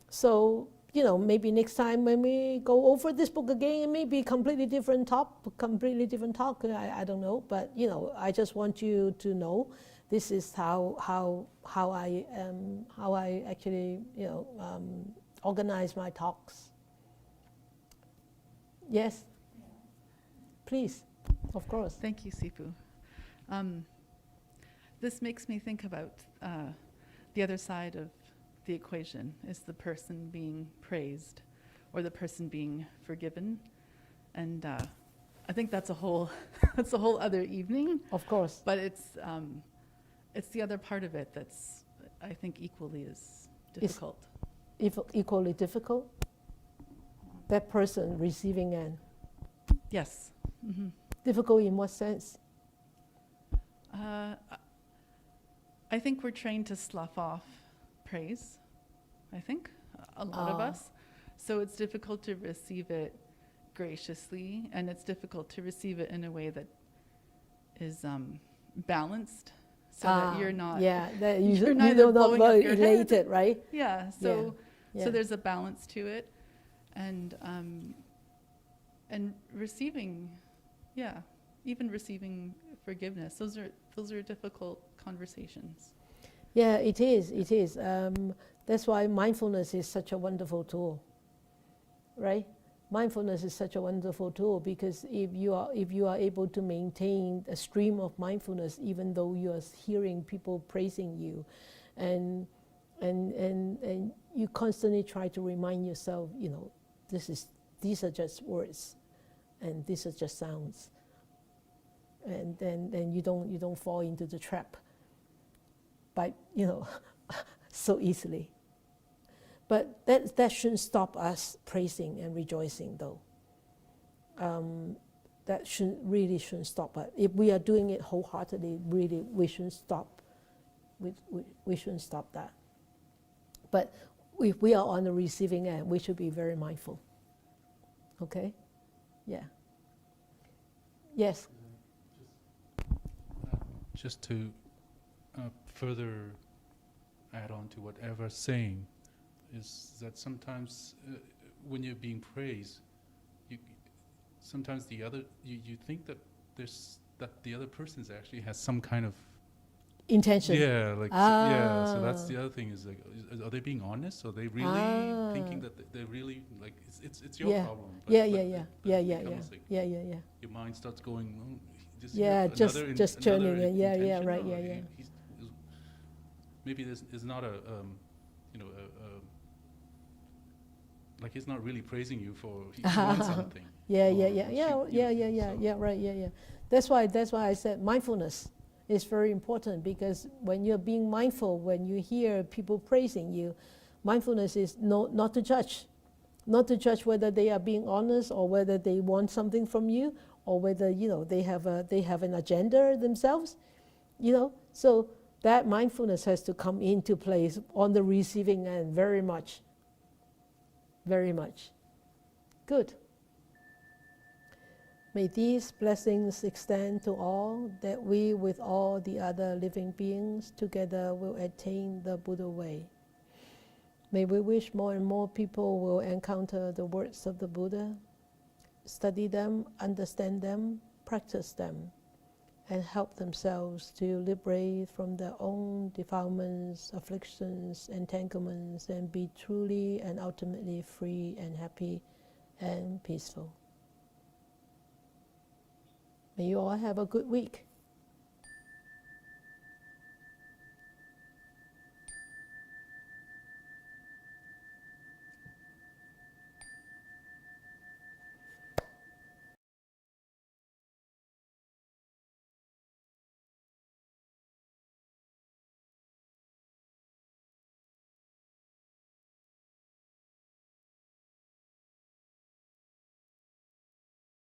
A: So maybe next time when we go over this book again, it may be completely different talk. I don't know, but I just want you to know this is how I actually organize my talks. Yes, please, of course.
G: Thank you, Sifu. This makes me think about the other side of the equation, is the person being praised or the person being forgiven, and I think that's a whole other evening.
A: Of course,
G: but it's the other part of it that's, I think, equally as difficult.
A: Equally difficult. That person receiving end.
G: Yes. Mm-hmm.
A: Difficult in what sense?
G: I think we're trained to slough off praise, I think, a lot of us. So it's difficult to receive it graciously, and it's difficult to receive it in a way that is balanced, so that you're not,
A: you're
G: neither
A: not
G: blowing up your
A: elated,
G: head.
A: right?
G: Yeah, so there's a balance to it, and receiving, even receiving forgiveness. Those are difficult conversations.
A: Yeah, it is. That's why mindfulness is such a wonderful tool, right? Mindfulness is such a wonderful tool, because if you are able to maintain a stream of mindfulness, even though you are hearing people praising you, and you constantly try to remind yourself, these are just words, and these are just sounds, and then you don't fall into the trap by so easily. But that shouldn't stop us praising and rejoicing, though. That really shouldn't stop us. If we are doing it wholeheartedly, really, we shouldn't stop. We shouldn't stop that. But if we are on the receiving end, we should be very mindful. Okay? Yeah. Yes.
H: Just to further add on to what Eva's saying, is that sometimes when you're being praised, sometimes you think that the other person actually has some kind of
A: intention.
H: Yeah, so that's the other thing, is like, are they being honest? Are they really thinking that they're really, like, it's your problem?
A: Yeah.
H: Your mind starts going,
A: just turning it. Yeah, right.
H: Maybe there's not like he's not really praising you for he wants something.
A: Right. That's why I said mindfulness is very important, because when you're being mindful, when you hear people praising you, mindfulness is not to judge whether they are being honest or whether they want something from you, or whether, they have an agenda themselves, So that mindfulness has to come into place on the receiving end very much. Very much. Good. May these blessings extend to all, that we with all the other living beings together will attain the Buddha way. May we wish more and more people will encounter the words of the Buddha, study them, understand them, practice them, and help themselves to liberate from their own defilements, afflictions, entanglements, and be truly and ultimately free and happy and peaceful. May you all have a good week.